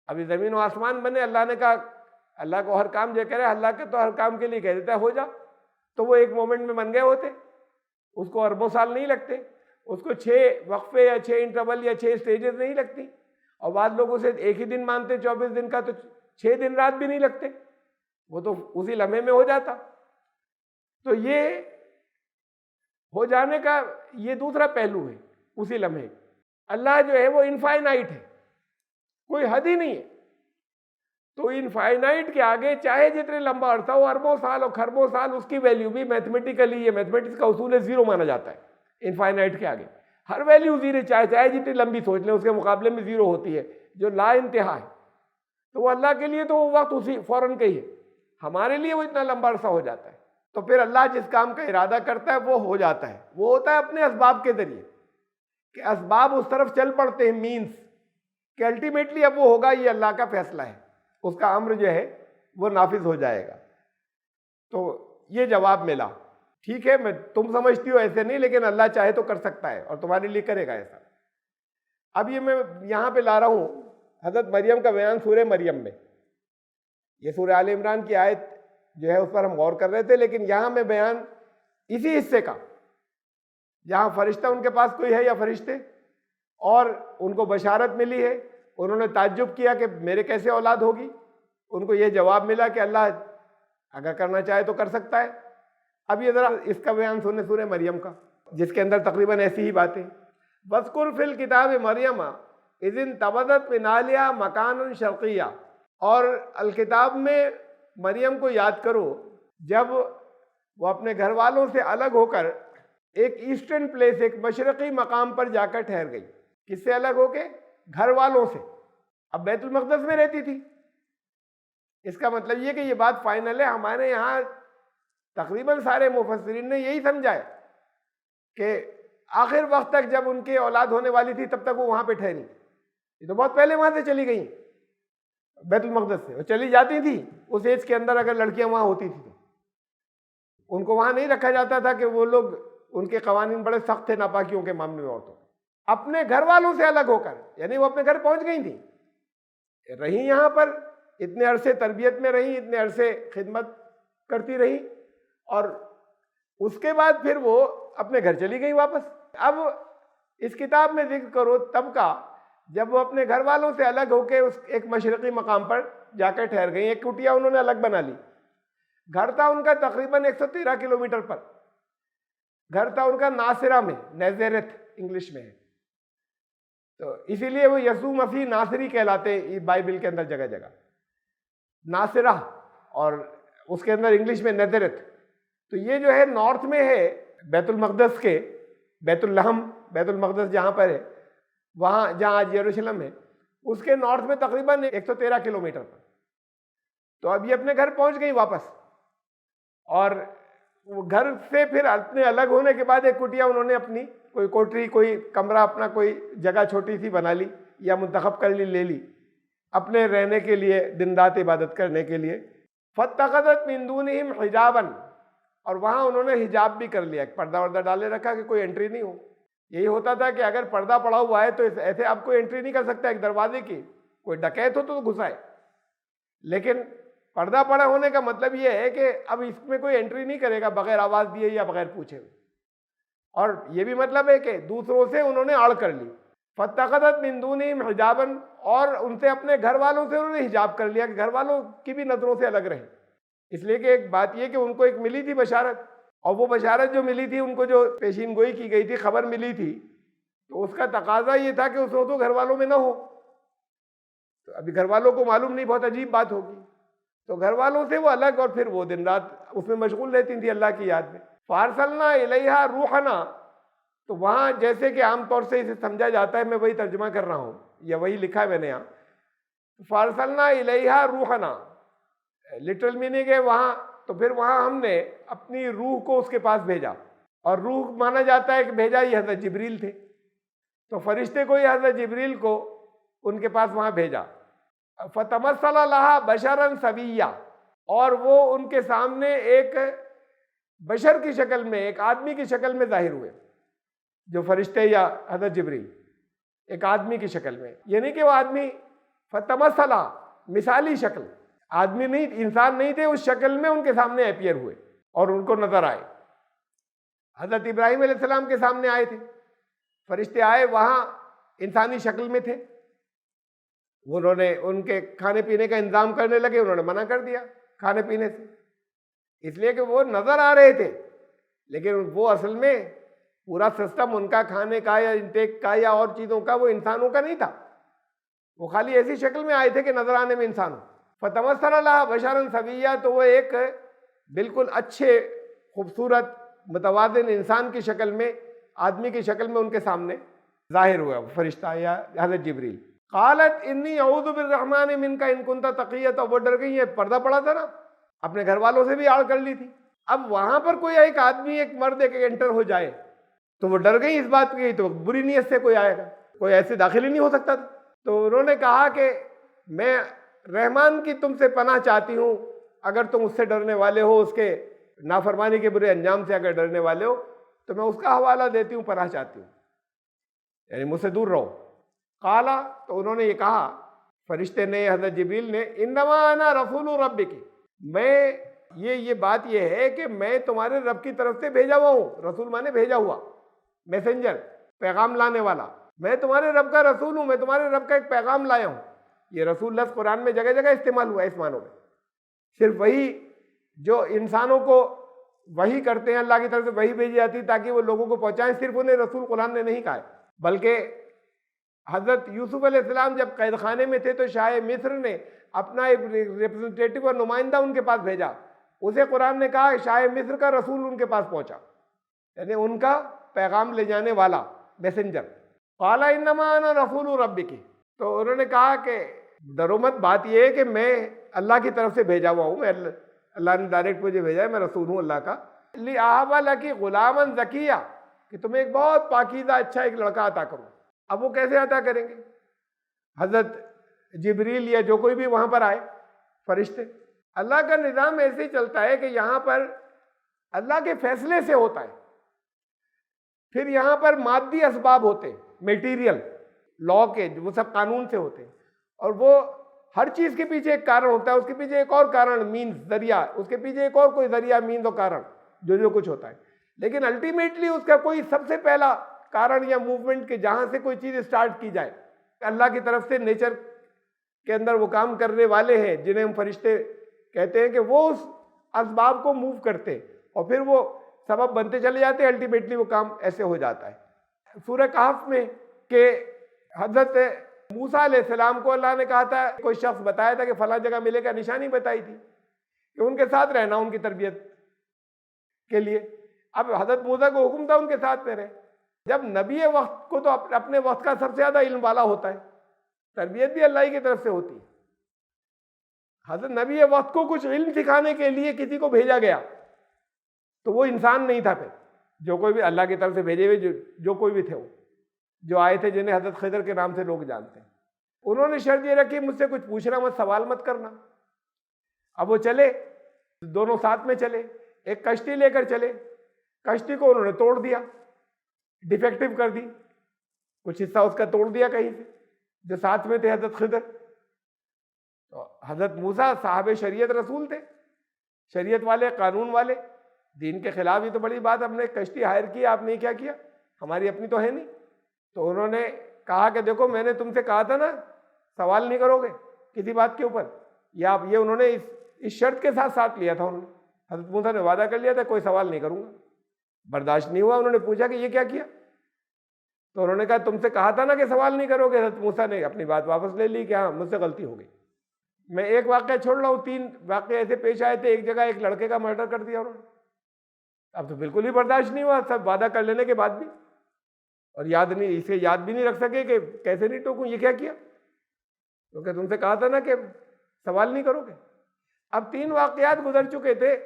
ابھی زمین و آسمان بنے، اللہ نے کہا، اللہ کو ہر کام جو کرے، اللہ کے تو ہر کام کے لیے کہہ دیتا ہے ہو جا، تو وہ ایک مومنٹ میں بن گئے ہوتے، اس کو اربوں سال نہیں لگتے، اس کو 6 وقفے یا 6 انٹرول یا 6 سٹیجز نہیں لگتی، اور بعض لوگ اسے ایک ہی دن مانتے 24 دن کا، تو 6 دن رات بھی نہیں لگتے، وہ تو اسی لمحے میں ہو جاتا۔ تو یہ ہو جانے کا یہ دوسرا پہلو ہے، اسی لمحے۔ اللہ جو ہے وہ انفائنائٹ ہے، کوئی حد ہی نہیں ہے، تو انفائنائٹ کے آگے چاہے جتنے لمبا عرصہ ہو، اربوں سال اور خربوں سال، اس کی ویلیو بھی میتھمیٹیکلی، یہ میتھمیٹکس کا اصول ہے، زیرو مانا جاتا ہے انفائنائٹ کے آگے، ہر ویلیو زیرو، چاہے جتنی لمبی سوچ لیں اس کے مقابلے میں زیرو ہوتی ہے، جو لا انتہا ہے۔ تو وہ اللہ کے لیے تو وہ وقت اسی فوراً کا ہی ہے، ہمارے لیے وہ اتنا لمبا عرصہ ہو جاتا ہے۔ تو پھر اللہ جس کام کا ارادہ کرتا ہے وہ ہو جاتا ہے، وہ ہوتا ہے اپنے اسباب کے ذریعے، کہ اسباب اس طرف چل پڑتے ہیں، مینس کہ الٹیمیٹلی اب وہ ہوگا، یہ اللہ کا فیصلہ ہے، اس کا امر جو ہے وہ نافذ ہو جائے گا۔ تو یہ جواب ملا، ٹھیک ہے، میں تم سمجھتی ہو ایسے نہیں، لیکن اللہ چاہے تو کر سکتا ہے اور تمہارے لیے کرے گا ایسا۔ اب یہ میں یہاں پہ لا رہا ہوں حضرت مریم کا بیان سورہ مریم میں، یہ سورہ آل عمران کی آیت جو ہے اس پر ہم غور کر رہے تھے، لیکن یہاں میں بیان اسی حصے کا، جہاں فرشتہ ان کے پاس کوئی ہے یا فرشتے، اور ان کو بشارت ملی ہے، انہوں نے تعجب کیا کہ میرے کیسے اولاد ہوگی، ان کو یہ جواب ملا کہ اللہ اگر کرنا چاہے تو کر سکتا ہے۔ اب یہ ذرا اس کا بیان سنیں سورہ مریم کا، جس کے اندر تقریباً ایسی ہی باتیں۔ وَاذْكُرْ فِي الْكِتَابِ مَرْيَمَ إِذِ انتَبَذَتْ مِنْ أَهْلِهَا مَكَانًا شَرْقِيًّا، اور الکتاب میں مریم کو یاد کرو جب وہ اپنے گھر والوں سے الگ ہو کر ایک ایسٹرن پلیس، ایک مشرقی مقام پر جا کر ٹھہر گئی۔ کس سے الگ ہو کے؟ گھر والوں سے۔ اب بیت المقدس میں رہتی تھی، اس کا مطلب یہ کہ یہ بات فائنل ہے۔ ہمارے یہاں تقریباً سارے مفسرین نے یہی سمجھا ہے کہ آخر وقت تک جب ان کی اولاد ہونے والی تھی تب تک وہ وہاں پہ ٹھہری، یہ تو بہت پہلے وہاں سے چلی گئی بیت المقدس سے، وہ چلی جاتی تھی اس ایج کے اندر، اگر لڑکیاں وہاں ہوتی تھی تو ان کو وہاں نہیں رکھا جاتا تھا، کہ وہ لوگ، ان کے قوانین بڑے سخت تھے ناپاکیوں کے معاملے میں عورتوں۔ اپنے گھر والوں سے الگ ہو کر، یعنی وہ اپنے گھر پہنچ گئی تھیں، رہی یہاں پر اتنے عرصے، تربیت میں رہی، اتنے عرصے خدمت کرتی رہی، اور اس کے بعد پھر وہ اپنے گھر چلی گئی واپس۔ اب اس کتاب میں ذکر کرو تب کا جب وہ اپنے گھر والوں سے الگ ہو کے اس ایک مشرقی مقام پر جا کر ٹھہر گئی، ایک کٹیا انہوں نے الگ بنا لی۔ گھر تھا ان کا تقریباً 113 کلومیٹر پر، گھر تھا ان کا ناصرہ میں، نیزیرت انگلش میں ہے، تو اسی لیے وہ یسوع مسیح ناصری کہلاتے ہیں بائبل کے اندر جگہ جگہ، ناصرہ، اور اس کے اندر انگلش میں نیزیرت۔ تو یہ جو ہے نارتھ میں ہے بیت المقدس کے، بیت الحم، بیت المقدس جہاں پر ہے، وہاں جہاں آج یروشلم ہے، اس کے نارتھ میں تقریباً 113 کلومیٹر پر۔ تو اب یہ اپنے گھر پہنچ گئی واپس، اور وہ گھر سے پھر اپنے الگ ہونے کے بعد ایک کٹیا انہوں نے اپنی کوئی کوٹری، کوئی کمرہ، اپنا کوئی جگہ چھوٹی سی بنا لی یا منتخب کر لی، لے لی اپنے رہنے کے لیے، دن رات عبادت کرنے کے لیے۔ فَاتَّخَذَتْ مِن دُونِهِمْ حِجَابًا، اور وہاں انہوں نے حجاب بھی کر لیا، پردہ وردہ ڈالے رکھا کہ کوئی انٹری نہیں ہو۔ یہی ہوتا تھا کہ اگر پردہ پڑا ہوا ہے تو ایسے آپ کوئی انٹری نہیں کر سکتا ایک دروازے کی، کوئی ڈکیت ہو تو گھسائے، لیکن پردہ پڑا ہونے کا مطلب یہ ہے کہ اب اس میں کوئی انٹری نہیں کرے گا بغیر آواز دیے یا بغیر پوچھے ہوئے، اور یہ بھی مطلب ہے کہ دوسروں سے انہوں نے آڑ کر لی۔ فَاتَّخَذَتْ مِن دُونِهِمْ حِجَابًا، اور ان سے اپنے گھر والوں سے انہوں نے حجاب کر لیا کہ گھر والوں کی بھی نظروں سے الگ رہے، اس لیے کہ ایک بات یہ کہ ان کو ایک ملی تھی بشارت اور وہ بشارت جو ملی تھی ان کو، جو پیشین گوئی کی گئی تھی، خبر ملی تھی، تو اس کا تقاضا یہ تھا کہ اس وقت تو گھر والوں میں نہ ہو. تو ابھی گھر والوں کو معلوم نہیں، بہت عجیب بات ہوگی. تو گھر والوں سے وہ الگ، اور پھر وہ دن رات اس میں مشغول رہتی تھی اللہ کی یاد میں. فارسلنا الیہا روحنا، تو وہاں جیسے کہ عام طور سے اسے سمجھا جاتا ہے، میں وہی ترجمہ کر رہا ہوں یا وہی لکھا ہے میں نے یہاں. فارسلنا الیہا روحنا لٹرل میننگ ہے وہاں، تو پھر وہاں ہم نے اپنی روح کو اس کے پاس بھیجا. اور روح مانا جاتا ہے کہ بھیجا یہ حضرت جبریل تھے، تو فرشتے کو یہ حضرت جبریل کو ان کے پاس وہاں بھیجا. فتمثل لہا بشرا سویا، اور وہ ان کے سامنے ایک بشر کی شکل میں، ایک آدمی کی شکل میں ظاہر ہوئے. جو فرشتے یا حضرت جبریل ایک آدمی کی شکل میں، یہ نہیں کہ وہ آدمی فتمثل مثالی شکل، آدمی نہیں، انسان نہیں تھے، اس شکل میں ان کے سامنے اپیئر ہوئے اور ان کو نظر آئے. حضرت ابراہیم علیہ السلام کے سامنے آئے تھے فرشتے، آئے وہاں انسانی شکل میں تھے. انہوں نے ان کے کھانے پینے کا انتظام کرنے لگے، انہوں نے منع کر دیا کھانے پینے سے، اس لیے کہ وہ نظر آ رہے تھے، لیکن وہ اصل میں پورا سسٹم ان کا کھانے کا یا انٹیک کا یا اور چیزوں کا وہ انسانوں کا نہیں تھا. وہ خالی ایسی شکل میں آئے تھے کہ نظر آنے میں انسان ہو. فتمثل لہا بشرا سویا، تو وہ ایک بالکل اچھے خوبصورت متوازن انسان کی شکل میں، آدمی کی شکل میں ان کے سامنے ظاہر ہوا فرشتہ یا حضرت جبریل. قالت انی اعوذ بالرحمن منک ان کنت تقیا، تو وہ ڈر گئی. یہ پردہ پڑا تھا نا، اپنے گھر والوں سے بھی آڑ کر لی تھی. اب وہاں پر کوئی ایک آدمی، ایک مرد ایک انٹر ہو جائے تو وہ ڈر گئی اس بات کی، تو بری نیت سے کوئی آئے گا، کوئی ایسے داخل ہی نہیں ہو سکتا تھا. تو انہوں نے کہا کہ میں رحمان کی تم سے پناہ چاہتی ہوں، اگر تم اس سے ڈرنے والے ہو، اس کے نافرمانی کے برے انجام سے اگر ڈرنے والے ہو تو میں اس کا حوالہ دیتی ہوں، پناہ چاہتی ہوں، یعنی مجھ سے دور رہو. قالا، تو انہوں نے یہ کہا فرشتے نے، حضرت جبریل نے، انما انا رسول ربک، میں یہ بات یہ ہے کہ میں تمہارے رب کی طرف سے بھیجا ہوا ہوں. رسول مانے بھیجا ہوا، میسنجر، پیغام لانے والا. میں تمہارے رب کا رسول ہوں، میں تمہارے رب کا ایک پیغام لایا ہوں. یہ رسول لفظ قرآن میں جگہ جگہ استعمال ہوا ہے اس معنوں میں. صرف وہی جو انسانوں کو وحی کرتے ہیں، اللہ کی طرف سے وحی بھیجی جاتی ہے تاکہ وہ لوگوں کو پہنچائیں، صرف انہیں رسول قرآن نے نہیں کہا ہے. بلکہ حضرت یوسف علیہ السلام جب قید خانے میں تھے تو شاہ مصر نے اپنا ایک ریپرزنٹیٹیو اور نمائندہ ان کے پاس بھیجا. اسے قرآن نے کہا کہ شاہ مصر کا رسول ان کے پاس پہنچا، یعنی ان کا پیغام لے جانے والا، میسنجر. قال انما انا رسول ربک، تو انہوں نے کہا کہ ڈرو مت، بات یہ ہے کہ میں اللہ کی طرف سے بھیجا ہوا ہوں، میں اللہ نے ڈائریکٹ مجھے بھیجا ہے، میں رسول ہوں اللہ کا. لِأَهَبَ لَكِ غُلَامًا زَكِيًّا، کہ تمہیں ایک بہت پاکیزہ اچھا ایک لڑکا عطا کروں. اب وہ کیسے عطا کریں گے؟ حضرت جبریل یا جو کوئی بھی وہاں پر آئے فرشتے، اللہ کا نظام ایسے ہی چلتا ہے کہ یہاں پر اللہ کے فیصلے سے ہوتا ہے. پھر یہاں پر مادی اسباب ہوتے ہیں، میٹیریل لا کے، وہ سب قانون سے ہوتے ہیں، اور وہ ہر چیز کے پیچھے ایک کارن ہوتا ہے، اس کے پیچھے ایک اور کارن مینز ذریعہ، اس کے پیچھے ایک اور کوئی ذریعہ مینز اور کارن، جو کچھ ہوتا ہے. لیکن الٹیمیٹلی اس کا کوئی سب سے پہلا کارن یا موومنٹ کہ جہاں سے کوئی چیز اسٹارٹ کی جائے، اللہ کی طرف سے نیچر کے اندر وہ کام کرنے والے ہیں جنہیں ہم فرشتے کہتے ہیں، کہ وہ اس اسباب کو موو کرتے اور پھر وہ سبب بنتے چلے جاتے، الٹیمیٹلی وہ کام ایسے ہو جاتا ہے. سورہ کہف میں کہ حضرت موسیٰ علیہ السلام کو اللہ نے کہا تھا، کوئی شخص بتایا تھا کہ فلاں جگہ ملے گا، نشانی بتائی تھی کہ ان کے ساتھ رہنا ان کی تربیت کے لیے. اب حضرت موسیٰ کو حکم تھا ان کے ساتھ میں رہے. جب نبی وقت کو تو اپنے وقت کا سب سے زیادہ علم والا ہوتا ہے، تربیت بھی اللہ ہی کی طرف سے ہوتی ہے. حضرت نبی وقت کو کچھ علم سکھانے کے لیے کسی کو بھیجا گیا تو وہ انسان نہیں تھا. پھر جو کوئی بھی اللہ کی طرف سے بھیجے ہوئے جو کوئی بھی تھے، وہ جو آئے تھے جنہیں حضرت خضر کے نام سے لوگ جانتے ہیں، انہوں نے شرط یہ رکھی مجھ سے کچھ پوچھنا مت، سوال مت کرنا. اب وہ چلے، دونوں ساتھ میں چلے، ایک کشتی لے کر چلے. کشتی کو انہوں نے توڑ دیا، ڈیفیکٹو کر دی، کچھ حصہ اس کا توڑ دیا کہیں سے، جو ساتھ میں تھے حضرت خضر. تو حضرت موسیٰ صاحب شریعت رسول تھے، شریعت والے، قانون والے، دین کے خلاف. یہ تو بڑی بات، ہم نے کشتی ہائر کی، آپ نے کیا کیا، ہماری اپنی تو ہے نہیں. تو انہوں نے کہا کہ دیکھو میں نے تم سے کہا تھا نا سوال نہیں کرو گے کسی بات کے اوپر. یہ انہوں نے اس شرط کے ساتھ لیا تھا انہوں نے. حضرت موسیٰ نے وعدہ کر لیا تھا کوئی سوال نہیں کروں گا. برداشت نہیں ہوا, انہوں نے پوچھا کہ یہ کیا کیا؟ تو انہوں نے کہا تم سے کہا تھا نا کہ سوال نہیں کرو گے. حضرت موسیٰ نے اپنی بات واپس لے لی کہ ہاں مجھ سے غلطی ہو گئی. میں ایک واقعہ چھوڑ رہا ہوں, 3 واقعے ایسے پیش آئے تھے. ایک جگہ ایک لڑکے کا مرڈر کر دیا انہوں نے. اب تو بالکل ہی برداشت نہیں ہوا, سب وعدہ کر لینے کے بعد بھی, اور اسے یاد بھی نہیں رکھ سکے کہ کیسے نہیں ٹوکوں, یہ کیا کیا, کیونکہ تم سے کہا تھا نا کہ سوال نہیں کرو گے. اب 3 واقعات گزر چکے تھے,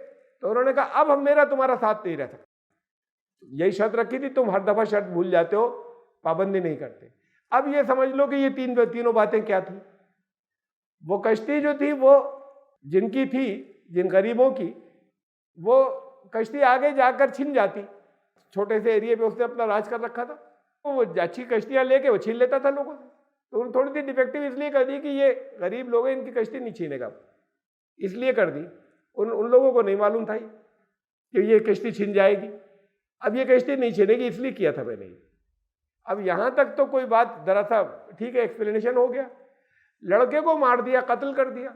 تو انہوں نے کہا اب میرا تمہارا ساتھ نہیں رہ سکتا. یہی شرط رکھی تھی, تم ہر دفعہ شرط بھول جاتے ہو, پابندی نہیں کرتے. اب یہ سمجھ لو کہ یہ تینوں باتیں کیا تھیں. وہ کشتی جو تھی وہ جن کی تھی, جن غریبوں کی, وہ کشتی آگے جا کر چھن جاتی. چھوٹے سے ایریے پہ اس نے اپنا راج کر رکھا تھا, وہ اچھی کشتیاں لے کے وہ چھین لیتا تھا لوگوں سے. تو انہوں نے تھوڑی سی ڈیفیکٹو اس لیے کر دی کہ یہ غریب لوگ ہیں, ان کی کشتی نہیں چھینے گا, اس لیے کر دی. ان لوگوں کو نہیں معلوم تھا کہ یہ کشتی چھن جائے گی. اب یہ کشتی نہیں چھینے گی, اس لیے کیا تھا میں نے. اب یہاں تک تو کوئی بات ذرا سا ٹھیک ہے, ایکسپلینیشن ہو گیا. لڑکے کو مار دیا, قتل کر دیا.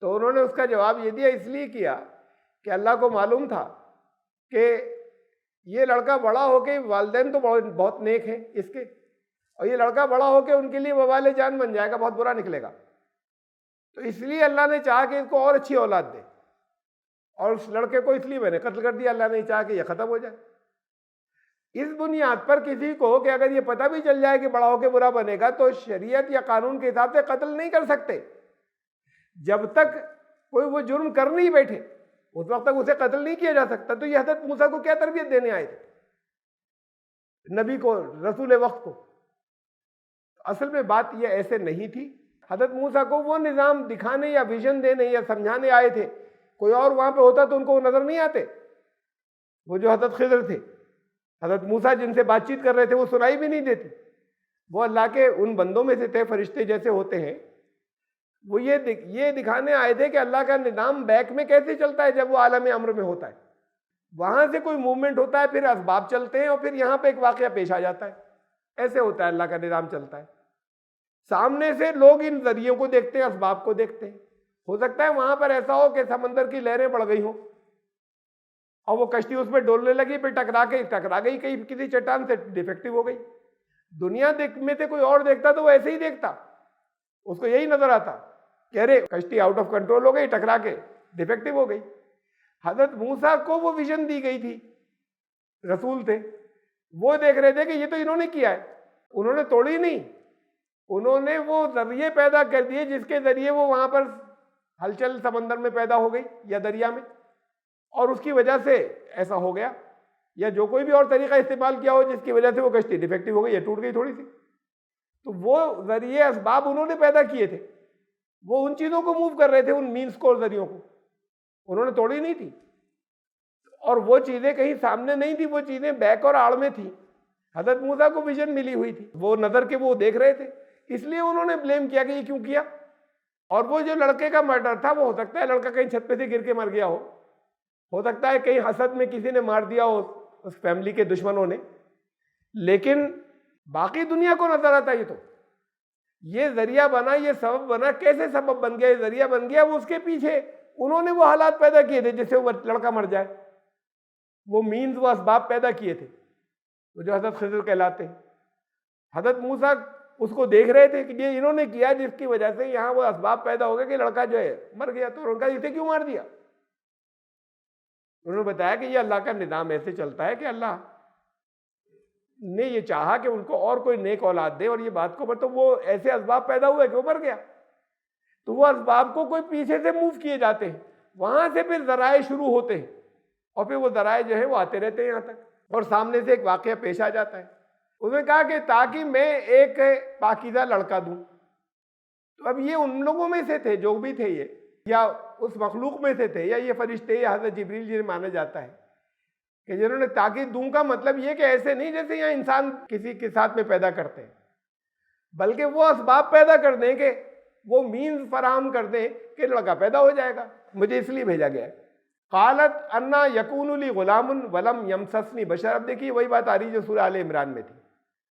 تو انہوں نے اس کا جواب یہ دیا, اس لیے کیا کہ اللہ کو معلوم تھا کہ یہ لڑکا بڑا ہو کے, والدین تو بہت نیک ہیں اس کے, اور یہ لڑکا بڑا ہو کے ان کے لیے وبال جان بن جائے گا, بہت برا نکلے گا. تو اس لیے اللہ نے چاہا کہ اس کو اور اچھی اولاد دے, اور اس لڑکے کو اس لیے میں نے قتل کر دیا. اللہ نے چاہا کہ یہ ختم ہو جائے. اس بنیاد پر کسی کو کہ اگر یہ پتہ بھی چل جائے کہ بڑا ہو کے برا بنے گا, تو شریعت یا قانون کے حساب سے قتل نہیں کر سکتے. جب تک کوئی وہ جرم کر نہیں بیٹھے, اس وقت تک اسے قتل نہیں کیا جا سکتا. تو یہ حضرت موسیٰ کو کیا تربیت دینے آئے تھے, نبی کو, رسول وقت کو. اصل میں بات یہ ایسے نہیں تھی. حضرت موسیٰ کو وہ نظام دکھانے یا ویژن دینے یا سمجھانے آئے تھے. کوئی اور وہاں پہ ہوتا تو ان کو وہ نظر نہیں آتے. وہ جو حضرت خضر تھے, حضرت موسیٰ جن سے بات چیت کر رہے تھے, وہ سنائی بھی نہیں دیتی. وہ اللہ کے ان بندوں میں سے تھے, فرشتے جیسے ہوتے ہیں. وہ یہ دکھانے آئے تھے کہ اللہ کا نظام بیک میں کیسے چلتا ہے جب وہ عالم امر میں ہوتا ہے. وہاں سے کوئی موومنٹ ہوتا ہے, پھر اسباب چلتے ہیں, اور پھر یہاں پہ ایک واقعہ پیش آ جاتا ہے. ایسے ہوتا ہے اللہ کا نظام چلتا ہے. سامنے سے لوگ ان ذریعوں کو دیکھتے ہیں, اسباب کو دیکھتے ہیں. ہو سکتا ہے وہاں پر ایسا ہو کہ سمندر کی لہریں بڑھ گئی ہوں, اور وہ کشتی اس پہ ڈولنے لگی, پھر ٹکرا گئی کہیں کسی چٹان سے, ڈیفیکٹو ہو گئی. دنیا میں سے کوئی اور دیکھتا تو وہ ایسے ہی دیکھتا, اس کو یہی نظر آتا کہ ارے کشتی آؤٹ آف کنٹرول ہو گئی, ٹکرا کے ڈیفیکٹو ہو گئی. حضرت موسیٰ کو وہ ویژن دی گئی تھی, رسول تھے, وہ دیکھ رہے تھے کہ یہ تو انہوں نے کیا ہے. انہوں نے توڑی نہیں, انہوں نے وہ ذریعے پیدا کر دیے جس کے ذریعے وہ وہاں پر ہلچل سمندر میں پیدا ہو گئی یا دریا میں, اور اس کی وجہ سے ایسا ہو گیا. یا جو کوئی بھی اور طریقہ استعمال کیا ہو جس کی وجہ سے وہ کشتی ڈیفیکٹو ہو گئی یا ٹوٹ گئی تھوڑی سی. تو وہ ذریعے اسباب انہوں نے پیدا کیے تھے, وہ ان چیزوں کو موو کر رہے تھے, ان مینس کو اور ذریعوں کو. انہوں نے توڑی نہیں تھی, اور وہ چیزیں کہیں سامنے نہیں تھی, وہ چیزیں بیک اور آڑ میں تھی. حضرت موسیٰ کو ویژن ملی ہوئی تھی, وہ نظر کے وہ دیکھ رہے تھے, اس لیے انہوں نے بلیم کیا کہ یہ کیوں کیا. اور وہ جو لڑکے کا مرڈر تھا, وہ ہو سکتا ہے لڑکا کہیں چھت پہ سے گر کے مر گیا ہو سکتا ہے کہیں حسد میں کسی نے مار دیا ہو, اس فیملی کے دشمنوں نے. لیکن باقی دنیا کو نظر آتا یہ تو یہ ذریعہ بنا, یہ سبب بنا. کیسے سبب بن گیا, یہ ذریعہ بن گیا, وہ اس کے پیچھے انہوں نے وہ حالات پیدا کیے تھے جس سے وہ لڑکا مر جائے. وہ مینز, وہ اسباب پیدا کیے تھے, وہ جو حضرت خضر کہلاتے ہیں. حضرت موسیٰ اس کو دیکھ رہے تھے کہ یہ انہوں نے کیا جس کی وجہ سے یہاں وہ اسباب پیدا ہو گئے کہ لڑکا جو ہے مر گیا. تو ان کا اسے کیوں مار دیا؟ انہوں نے بتایا کہ یہ اللہ کا نظام ایسے چلتا ہے کہ اللہ نے یہ چاہا کہ ان کو اور کوئی نیک اولاد دے, اور یہ بات کو تو وہ ایسے اسباب پیدا ہوئے کہ وہ مر گیا. تو وہ اسباب کو کوئی پیچھے سے موو کیے جاتے ہیں, وہاں سے پھر ذرائع شروع ہوتے ہیں, اور پھر وہ ذرائع جو ہے وہ آتے رہتے ہیں یہاں تک, اور سامنے سے ایک واقعہ پیش آ جاتا ہے. انہوں نے کہا کہ تاکہ میں ایک پاکیزہ لڑکا دوں. تو اب یہ ان لوگوں میں سے تھے جو بھی تھے یہ, یا اس مخلوق میں سے تھے, یا یہ فرشتے یا حضرت جبریل جنہیں مانا جاتا ہے کہ جنہوں نے تاکہ دوں کا مطلب یہ کہ ایسے نہیں جیسے یہاں انسان کسی کے ساتھ میں پیدا کرتے ہیں, بلکہ وہ اسباب پیدا کر دیں کہ وہ مینز فراہم کر دیں کہ لڑکا پیدا ہو جائے گا. مجھے اس لیے بھیجا گیا ہے. قالت انا یکون لی غلام ولم یمسسنی بشر. اب دیکھیے وہی بات آ رہی جو سورہ آل عمران میں تھی.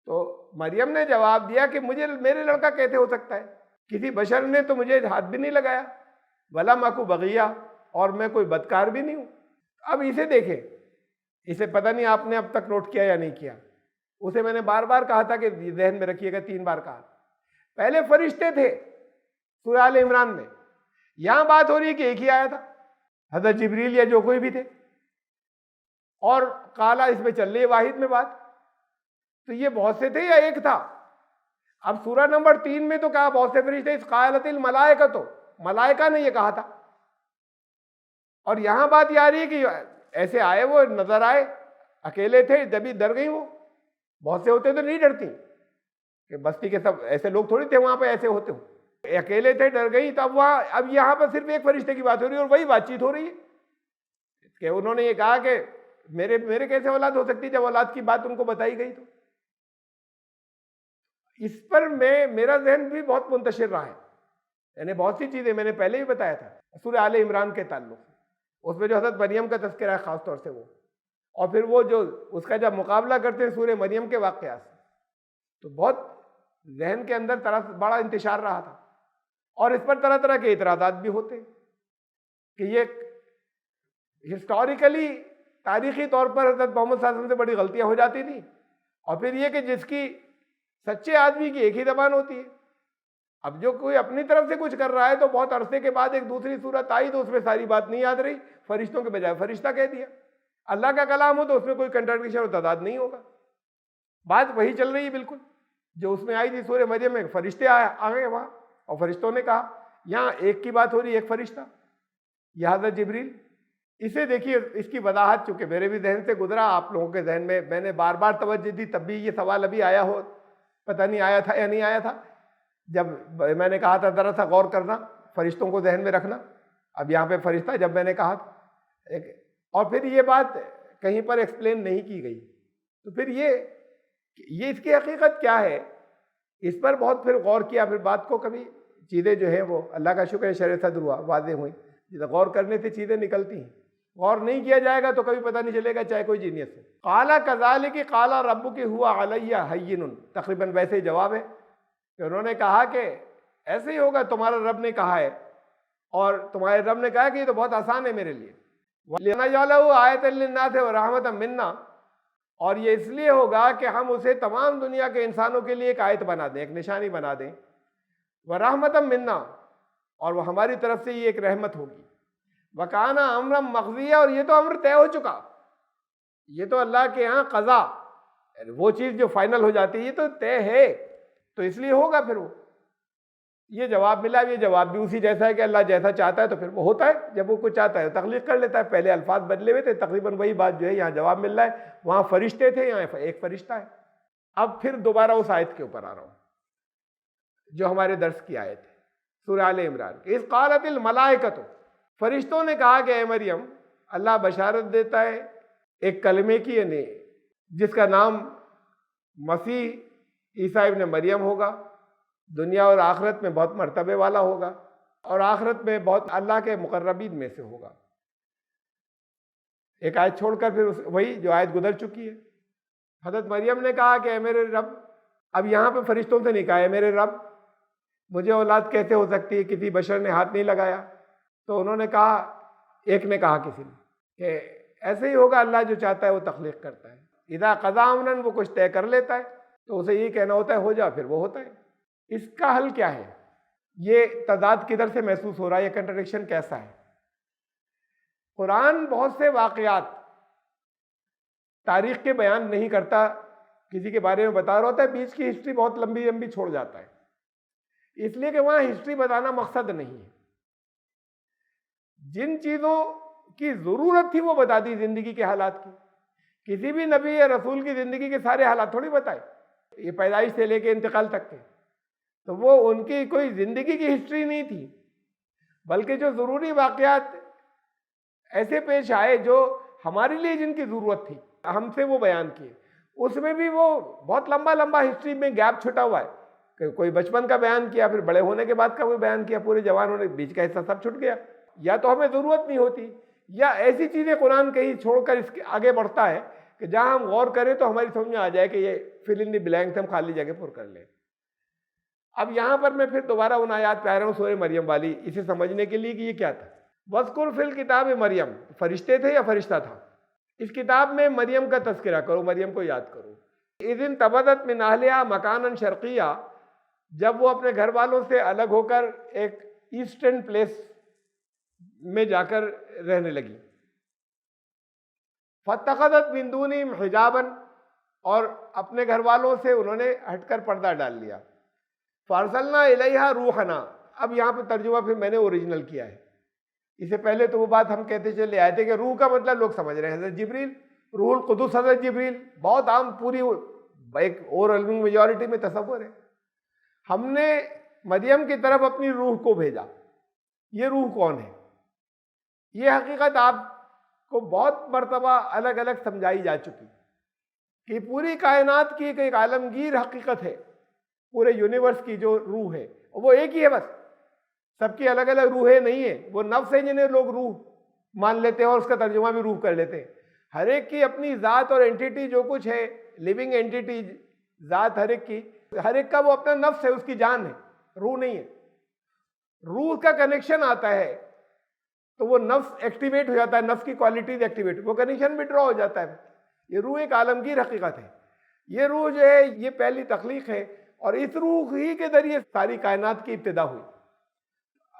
تو مریم نے جواب دیا کہ میرے لڑکا کیسے ہو سکتا ہے, کسی بشر نے تو مجھے ہاتھ بھی نہیں لگایا, ولم اکو بغیہ, اور میں کوئی بدکار بھی نہیں ہوں. اب اسے دیکھیں، اسے پتہ نہیں آپ نے اب تک نوٹ کیا یا نہیں کیا، اسے میں نے بار بار کہا تھا کہ ذہن میں رکھیے گا، 3 بار کہا۔ پہلے فرشتے تھے سورہ آل عمران میں، یہاں بات ہو رہی ہے کہ ایک ہی آیا تھا، حضرت جبریل یا جو کوئی بھی تھے، اور کالا اس میں چل رہی ہے واحد میں بات، تو یہ بہت سے تھے یا ایک تھا؟ اب سورہ نمبر 3 میں تو کہا بہت سے فرشتے، اس قالت الملائکۃ، ملائکہ نے یہ کہا تھا، اور یہاں بات یہ آ رہی ہے کہ ایسے آئے، وہ نظر آئے، اکیلے تھے، جبھی ڈر گئی وہ۔ بہت سے ہوتے تو نہیں ڈرتی، کہ بستی کے سب ایسے لوگ تھوڑی تھے وہاں پہ ایسے ہوتے ہوں، اکیلے تھے، ڈر گئی، تب وہاں اب یہاں پر صرف ایک فرشتے کی بات ہو رہی ہے، اور وہی بات چیت ہو رہی ہے کہ انہوں نے یہ کہا کہ میرے کیسے اولاد ہو سکتی جب اولاد کی بات ان کو بتائی گئی؟ تو اس پر میرا ذہن بھی بہت منتشر رہا ہے، یعنی بہت سی چیزیں میں نے پہلے ہی بتایا تھا سورہ آل عمران کے تعلق سے، اس میں جو حضرت مریم کا تذکرہ ہے خاص طور سے وہ، اور پھر وہ جو اس کا جب مقابلہ کرتے ہیں سورہ مریم کے واقعات سے، تو بہت ذہن کے اندر بڑا انتشار رہا تھا، اور اس پر طرح طرح کے اعتراضات بھی ہوتے ہیں کہ یہ ہسٹوریکلی، تاریخی طور پر حضرت محمد صلی اللہ علیہ وسلم سے بڑی غلطیاں ہو جاتی تھیں، اور پھر یہ کہ جس کی سچے آدمی کی ایک ہی زبان ہوتی ہے، اب جو کوئی اپنی طرف سے کچھ کر رہا ہے تو بہت عرصے کے بعد ایک دوسری صورت آئی تو اس میں ساری بات نہیں یاد رہی، فرشتوں کے بجائے فرشتہ کہہ دیا۔ اللہ کا کلام ہو تو اس میں کوئی کنٹرڈکشن اور تضاد نہیں ہوگا، بات وہی چل رہی ہے بالکل جو اس میں آئی تھی سورہ مریم میں، فرشتے آ گئے وہاں، اور فرشتوں نے کہا، یہاں ایک کی بات ہو رہی ہے، ایک فرشتہ، یہ حضرت جبریل۔ اسے دیکھیے، اس کی وضاحت چونکہ میرے بھی ذہن سے گزرا، آپ لوگوں کے ذہن میں نے بار بار توجہ دی، تب بھی یہ سوال ابھی آیا ہو، پتہ نہیں آیا تھا یا نہیں آیا تھا، جب میں نے کہا تھا ذرا سا غور کرنا، فرشتوں کو ذہن میں رکھنا، اب یہاں پہ فرشتہ جب میں نے کہا تھا، اور پھر یہ بات کہیں پر ایکسپلین نہیں کی گئی، تو پھر یہ اس کی حقیقت کیا ہے، اس پر بہت پھر غور کیا، پھر بات کو کبھی چیزیں جو ہیں وہ اللہ کا شکر ہے شرح صدر ہوا، واضح ہوئی، غور کرنے سے چیزیں نکلتی ہیں، غور نہیں کیا جائے گا تو کبھی پتہ نہیں چلے گا چاہے کوئی جینیس ہو۔ قال کذالک قال ربک ہوا علی ہین، تقریباً ویسے ہی جواب ہے کہ انہوں نے کہا کہ ایسے ہی ہوگا، تمہارا رب نے کہا ہے، اور تمہارے رب نے کہا کہ یہ تو بہت آسان ہے میرے لیے، لِنَجْعَلَهُ آیَةً لِلنَّاسِ وَرَحْمَةً مِنَّا، اور یہ اس لیے ہوگا کہ ہم اسے تمام دنیا کے انسانوں کے لیے ایک آیت بنا دیں، ایک نشانی بنا دیں، وَرَحْمَةً مِنَّا، اور وہ ہماری طرف سے یہ ایک رحمت ہوگی، وَكَانَ أَمْرًا مَقْضِيًّا، اور یہ تو امر طے ہو چکا، یہ تو اللہ کے ہاں قضا، وہ چیز جو فائنل ہو جاتی ہے یہ تو طے ہے، تو اس لیے ہوگا۔ پھر وہ یہ جواب ملا، یہ جواب بھی اسی جیسا ہے کہ اللہ جیسا چاہتا ہے تو پھر وہ ہوتا ہے، جب وہ کچھ چاہتا ہے تخلیق کر لیتا ہے، پہلے الفاظ بدلے ہوئے تھے، تقریباً وہی بات جو ہے یہاں جواب مل رہا ہے، وہاں فرشتے تھے، یہاں ایک فرشتہ ہے۔ اب پھر دوبارہ اس آیت کے اوپر آ رہا ہوں جو ہمارے درس کی آیت ہے، سورہ آل عمران، اذ قالت الملائکۃ، فرشتوں نے کہا کہ اے مریم، اللہ بشارت دیتا ہے ایک کلمے کی، یعنی جس کا نام مسیح عیسیٰ ابن مریم ہوگا، دنیا اور آخرت میں بہت مرتبے والا ہوگا، اور آخرت میں بہت اللہ کے مقربین میں سے ہوگا۔ ایک آیت چھوڑ کر پھر وہی جو آیت گزر چکی ہے، حضرت مریم نے کہا کہ اے میرے رب، اب یہاں پہ فرشتوں سے نہیں کہا اے میرے رب مجھے اولاد کیسے ہو سکتی ہے، کسی بشر نے ہاتھ نہیں لگایا، تو انہوں نے کہا، ایک نے کہا کسی نے کہ ایسے ہی ہوگا، اللہ جو چاہتا ہے وہ تخلیق کرتا ہے، اذا قضا امرا، وہ کچھ طے کر لیتا ہے تو اسے یہ کہنا ہوتا ہے ہو جا، پھر وہ ہوتا ہے۔ اس کا حل کیا ہے؟ یہ تضاد کدھر سے محسوس ہو رہا ہے، یہ کنٹرڈکشن کیسا ہے؟ قرآن بہت سے واقعات تاریخ کے بیان نہیں کرتا، کسی کے بارے میں بتا رہا ہوتا ہے، بیچ کی ہسٹری بہت لمبی لمبی چھوڑ جاتا ہے، اس لیے کہ وہاں ہسٹری بتانا مقصد نہیں ہے، جن چیزوں کی ضرورت تھی وہ بتا دی، زندگی کے حالات کی، کسی بھی نبی یا رسول کی زندگی کے سارے حالات تھوڑی بتائے، یہ پیدائش سے لے کے انتقال تک کے، تو وہ ان کی کوئی زندگی کی ہسٹری نہیں تھی، بلکہ جو ضروری واقعات ایسے پیش آئے جو ہمارے لیے جن کی ضرورت تھی ہم سے وہ بیان کیے، اس میں بھی وہ بہت لمبا لمبا ہسٹری میں گیپ چھٹا ہوا ہے، کہ کوئی بچپن کا بیان کیا، پھر بڑے ہونے کے بعد کا کوئی بیان کیا، پورے جوان ہونے بیچ کا حصہ سب چھٹ گیا، یا تو ہمیں ضرورت نہیں ہوتی، یا ایسی چیزیں قرآن کہیں چھوڑ کر اس کے آگے بڑھتا ہے کہ جہاں ہم غور کریں تو ہماری سمجھ میں آ جائے کہ یہ فل ان دی بلینکس ہم خالی جگہ پر کر لیں۔ اب یہاں پر میں پھر دوبارہ ان آیات پہ آ رہا ہوں سورہ مریم والی، اسے سمجھنے کے لیے کہ یہ کیا تھا۔ وذکر فی الکتاب مریم، فرشتے تھے یا فرشتہ تھا؟ اس کتاب میں مریم کا تذکرہ کرو، مریم کو یاد کرو. اذ انتبذت من اہلہا مکانا شرقیہ، جب وہ اپنے گھر والوں سے الگ ہو کر ایک ایسٹرن پلیس میں جا کر رہنے لگی. فاتخذت من دونہم حجابا، اور اپنے گھر والوں سے انہوں نے ہٹ کر پردہ ڈال لیا. فارسلنا الیہا روحنا، اب یہاں پہ ترجمہ پھر میں نے اوریجنل کیا ہے. اس سے پہلے تو وہ بات ہم کہتے چلے آئے تھے کہ روح کا مطلب لوگ سمجھ رہے ہیں حضرت جبریل، روح القدس حضرت جبریل، بہت عام پوری ایک اوور میجورٹی میں تصور ہے. ہم نے مریم کی طرف اپنی روح کو بھیجا. یہ روح کون ہے؟ یہ حقیقت آپ کو بہت مرتبہ الگ الگ سمجھائی جا چکی کہ پوری کائنات کی ایک عالمگیر حقیقت ہے. پورے یونیورس کی جو روح ہے وہ ایک ہی ہے، بس سب کی الگ الگ روحیں نہیں ہیں. وہ نفس ہے جنہیں لوگ روح مان لیتے ہیں اور اس کا ترجمہ بھی روح کر لیتے ہیں. ہر ایک کی اپنی ذات اور اینٹیٹی جو کچھ ہے، لیونگ اینٹیٹی ذات ہر ایک کی، ہر ایک کا وہ اپنا نفس ہے، اس کی جان ہے، روح نہیں ہے. روح کا کنیکشن آتا ہے تو وہ نفس ایکٹیویٹ ہو جاتا ہے، نفس کی کوالٹیز ایکٹیویٹ، وہ کنیکشن بھی ڈرا ہو جاتا ہے. یہ روح ایک عالمگیر حقیقت ہے. یہ روح جو ہے یہ پہلی تخلیق ہے، اور اس روح ہی کے ذریعے ساری کائنات کی ابتدا ہوئی.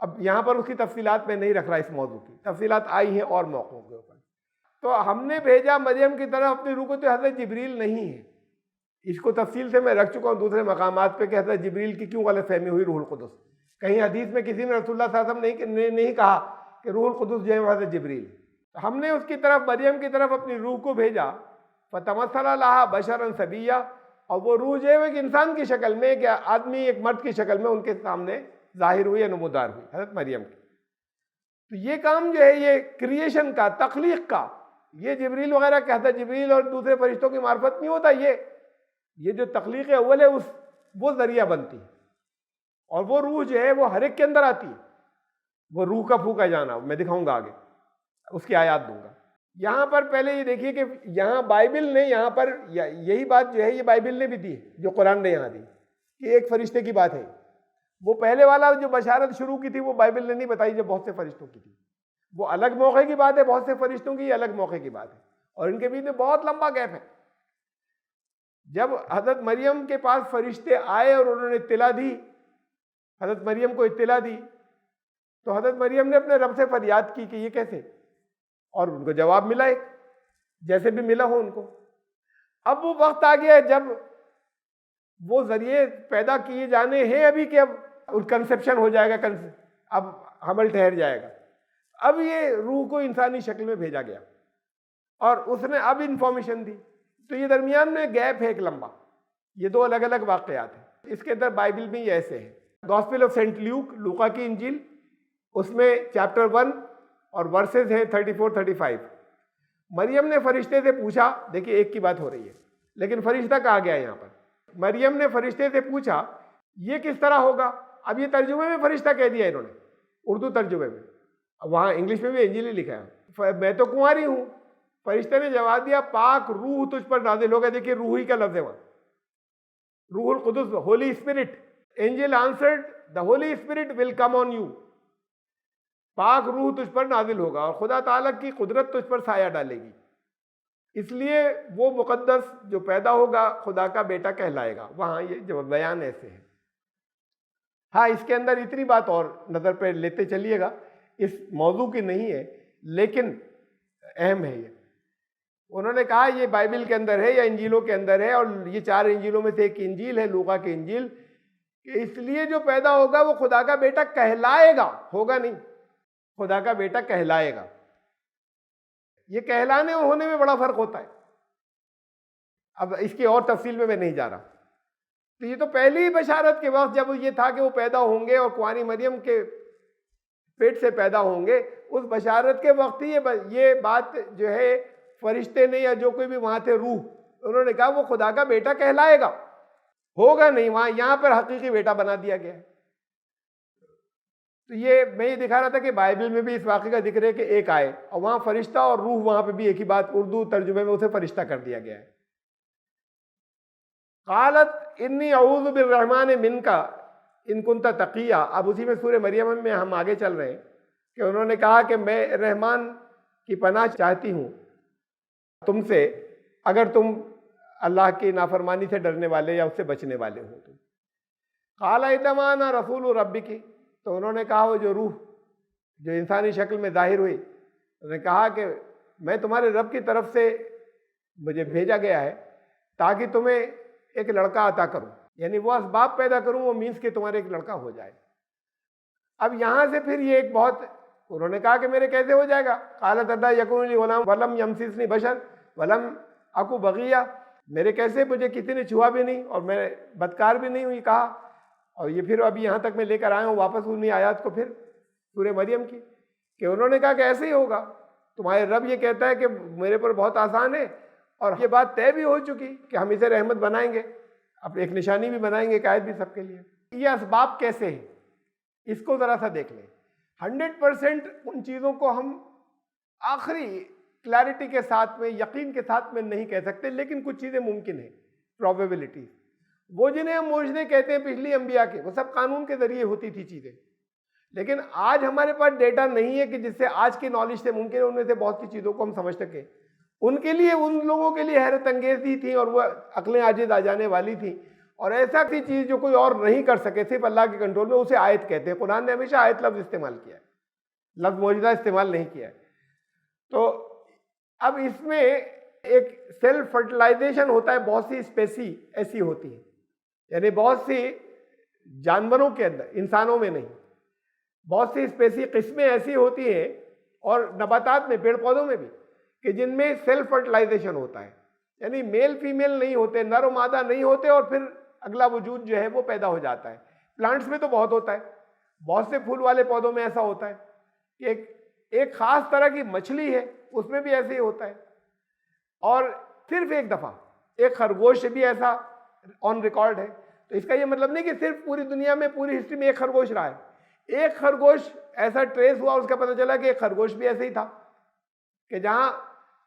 اب یہاں پر اس کی تفصیلات میں نہیں رکھ رہا، اس موضوع کی تفصیلات آئی ہیں اور موقعوں کے اوپر. تو ہم نے بھیجا مریم کی طرف اپنی روح کو، تو حضرت جبریل نہیں ہے. اس کو تفصیل سے میں رکھ چکا ہوں دوسرے مقامات پہ کہ حضرت جبریل کی کیوں غلط فہمی ہوئی روح القدس. کہیں حدیث میں کسی نے رسول اللہ صلی اللہ علیہ وسلم نے نہیں کہا کہ روح القدس جو ہے حضرت جبریل. ہم نے اس کی طرف مریم کی طرف اپنی روح کو بھیجا. فتمثل لها بشرا سویا، اور وہ روح جو ہے ایک انسان کی شکل میں، ایک آدمی، ایک مرد کی شکل میں ان کے سامنے ظاہر ہوئی یا نمودار ہوئی حضرت مریم کی. تو یہ کام جو ہے یہ کریشن کا، تخلیق کا، یہ جبریل وغیرہ کہ حضرت جبریل اور دوسرے فرشتوں کی معرفت نہیں ہوتا. یہ جو تخلیق اول ہے وہ ذریعہ بنتی ہے. اور وہ روح جو ہے وہ ہر ایک کے اندر آتی ہے. وہ روح کا پھونکا جانا میں دکھاؤں گا آگے، اس کی آیات دوں گا. یہاں پر پہلے یہ دیکھیے کہ یہاں بائبل نے یہاں پر یہی بات جو ہے یہ بائبل نے بھی دی جو قرآن نے یہاں دی کہ ایک فرشتے کی بات ہے. وہ پہلے والا جو بشارت شروع کی تھی وہ بائبل نے نہیں بتائی جو بہت سے فرشتوں کی تھی. وہ الگ موقع کی بات ہے، بہت سے فرشتوں کی الگ موقع کی بات ہے، اور ان کے بیچ میں بہت لمبا گیپ ہے. جب حضرت مریم کے پاس فرشتے آئے اور انہوں نے اطلاع دی، حضرت مریم کو اطلاع دی، تو حضرت مریم نے اپنے رب سے فریاد کی کہ یہ کیسے، اور ان کو جواب ملا ایک جیسے بھی ملا ہو ان کو. اب وہ وقت آ گیا ہے جب وہ ذریعے پیدا کیے جانے ہیں ابھی کہ اب کنسیپشن ہو جائے گا، اب حمل ٹھہر جائے گا. اب یہ روح کو انسانی شکل میں بھیجا گیا اور اس نے اب انفارمیشن دی. تو یہ درمیان میں گیپ ہے ایک لمبا. یہ دو الگ الگ واقعات ہیں. اس کے اندر بائبل میں یہ ایسے ہے. گاسپل آف سینٹ لیوک، لوقا کی انجیل، اس میں چیپٹر 1 اور ورسز ہیں 34-35. مریم نے فرشتے سے پوچھا، دیکھیے ایک کی بات ہو رہی ہے لیکن فرشتہ کہا گیا ہے یہاں پر. مریم نے فرشتے سے پوچھا یہ کس طرح ہوگا. اب یہ ترجمے میں فرشتہ کہہ دیا انہوں نے، اردو ترجمے میں. وہاں انگلش میں بھی انجیل ہی لکھا ہے. میں تو کنواری ہوں. فرشتے نے جواب دیا پاک روح تجھ پر نازل ہوگا. دیکھیے روح ہی کا لفظ ہے وہاں، روح القدس، holy spirit. Angel answered the Holy Spirit will come on you. پاک روح تجھ پر نازل ہوگا اور خدا تعالیٰ کی قدرت تجھ پر سایہ ڈالے گی. اس لیے وہ مقدس جو پیدا ہوگا خدا کا بیٹا کہلائے گا. وہاں یہ جو بیان ایسے ہے. ہاں اس کے اندر اتنی بات اور نظر پہ لیتے چلیے گا، اس موضوع کی نہیں ہے لیکن اہم ہے. یہ انہوں نے کہا یہ بائبل کے اندر ہے یا انجیلوں کے اندر ہے، اور یہ 4 انجیلوں میں سے ایک انجیل ہے لوقا کی انجیل، کہ اس لیے جو پیدا ہوگا وہ خدا کا بیٹا کہلائے گا. ہوگا نہیں، خدا کا بیٹا کہلائے گا. یہ کہلانے اور ہونے میں بڑا فرق ہوتا ہے. اب اس کی اور تفصیل میں نہیں جا رہا. تو یہ تو پہلی بشارت کے وقت جب یہ تھا کہ وہ پیدا ہوں گے اور کنواری مریم کے پیٹ سے پیدا ہوں گے، اس بشارت کے وقت ہی یہ بات جو ہے فرشتے نے یا جو کوئی بھی وہاں تھے روح، انہوں نے کہا وہ خدا کا بیٹا کہلائے گا. ہوگا نہیں وہاں، یہاں پر حقیقی بیٹا بنا دیا گیا ہے. تو یہ میں یہ دکھا رہا تھا کہ بائبل میں بھی اس واقعے کا ذکر ہے کہ ایک آئے، اور وہاں فرشتہ اور روح وہاں پہ بھی ایک ہی بات، اردو ترجمے میں اسے فرشتہ کر دیا گیا ہے. قالت انی اعوذ بالرحمن منک ان کنت تقیہ. اب اسی میں سورہ مریم میں ہم آگے چل رہے ہیں. کہ انہوں نے کہا کہ میں رحمان کی پناہ چاہتی ہوں تم سے، اگر تم اللہ کی نافرمانی سے ڈرنے والے یا اس سے بچنے والے ہو تو۔ قال انما انا رسول ربک، تو انہوں نے کہا وہ جو روح جو انسانی شکل میں ظاہر ہوئی، انہوں نے کہا کہ میں تمہارے رب کی طرف سے مجھے بھیجا گیا ہے تاکہ تمہیں ایک لڑکا عطا کروں، یعنی وہ اسباب پیدا کروں، وہ مینس کہ تمہارے ایک لڑکا ہو جائے۔ اب یہاں سے پھر یہ ایک بہت، انہوں نے کہا کہ میرے کیسے ہو جائے گا؟ قالت انا یکون لی غلام ولم یمسسنی بشر ولم اکو بغیہ، میرے کیسے، مجھے کسی نے چھوا بھی نہیں اور میں بدکار بھی نہیں ہوئی، کہا۔ اور یہ پھر ابھی یہاں تک میں لے کر آیا ہوں واپس انہی آیات کو پھر سورہ مریم کی، کہ انہوں نے کہا کہ ایسے ہی ہوگا، تمہارے رب یہ کہتا ہے کہ میرے پر بہت آسان ہے، اور یہ بات طے بھی ہو چکی کہ ہم اسے رحمت بنائیں گے، اب ایک نشانی بھی بنائیں گے، قائد بھی سب کے لیے۔ یہ اسباب کیسے ہیں اس کو ذرا سا دیکھ لیں۔ 100% ان چیزوں کو ہم آخری کلیئرٹی کے ساتھ میں، یقین کے ساتھ میں نہیں کہہ سکتے، لیکن کچھ چیزیں ممکن ہیں، پروبیبلٹیز۔ وہ جنہیں ہم معجزے کہتے ہیں پچھلی انبیاء کے، وہ سب قانون کے ذریعے ہوتی تھی چیزیں، لیکن آج ہمارے پاس ڈیٹا نہیں ہے کہ جس سے آج کی نالج سے ممکن ہے ان میں سے بہت سی چیزوں کو ہم سمجھ سکیں۔ ان کے لیے، ان لوگوں کے لیے حیرت انگیز ہی تھی، اور وہ عقلیں عاجز آ جانے والی تھیں، اور ایسا کی چیز جو کوئی اور نہیں کر سکے صرف اللہ کے کنٹرول میں، اسے آیت کہتے ہیں۔ قرآن نے ہمیشہ آیت لفظ استعمال کیا ہے، لفظ معجزہ استعمال نہیں کیا ہے۔ تو اب اس میں ایک سیلف فرٹیلائزیشن ہوتا ہے، بہت سی اسپیسی ایسی ہوتی ہیں، یعنی بہت سی جانوروں کے اندر، انسانوں میں نہیں، بہت سی اسپیسی قسمیں ایسی ہوتی ہیں، اور نباتات میں، پیڑ پودوں میں بھی، کہ جن میں سیلف فرٹیلائزیشن ہوتا ہے، یعنی میل فیمیل نہیں ہوتے، نر و مادہ نہیں ہوتے، اور پھر اگلا وجود جو ہے وہ پیدا ہو جاتا ہے۔ پلانٹس میں تو بہت ہوتا ہے، بہت سے پھول والے پودوں میں ایسا ہوتا ہے کہ ایک خاص طرح کی مچھلی ہے، اس میں بھی ایسے ہی ہوتا ہے۔ اور صرف ایک دفعہ ایک خرگوش بھی ایسا آن ریکارڈ ہے، تو اس کا یہ مطلب نہیں کہ صرف پوری دنیا میں، پوری ہسٹری میں ایک خرگوش رہا ہے۔ ایک خرگوش ایسا ٹریس ہوا، اس کا پتہ چلا کہ ایک خرگوش بھی ایسے ہی تھا، کہ جہاں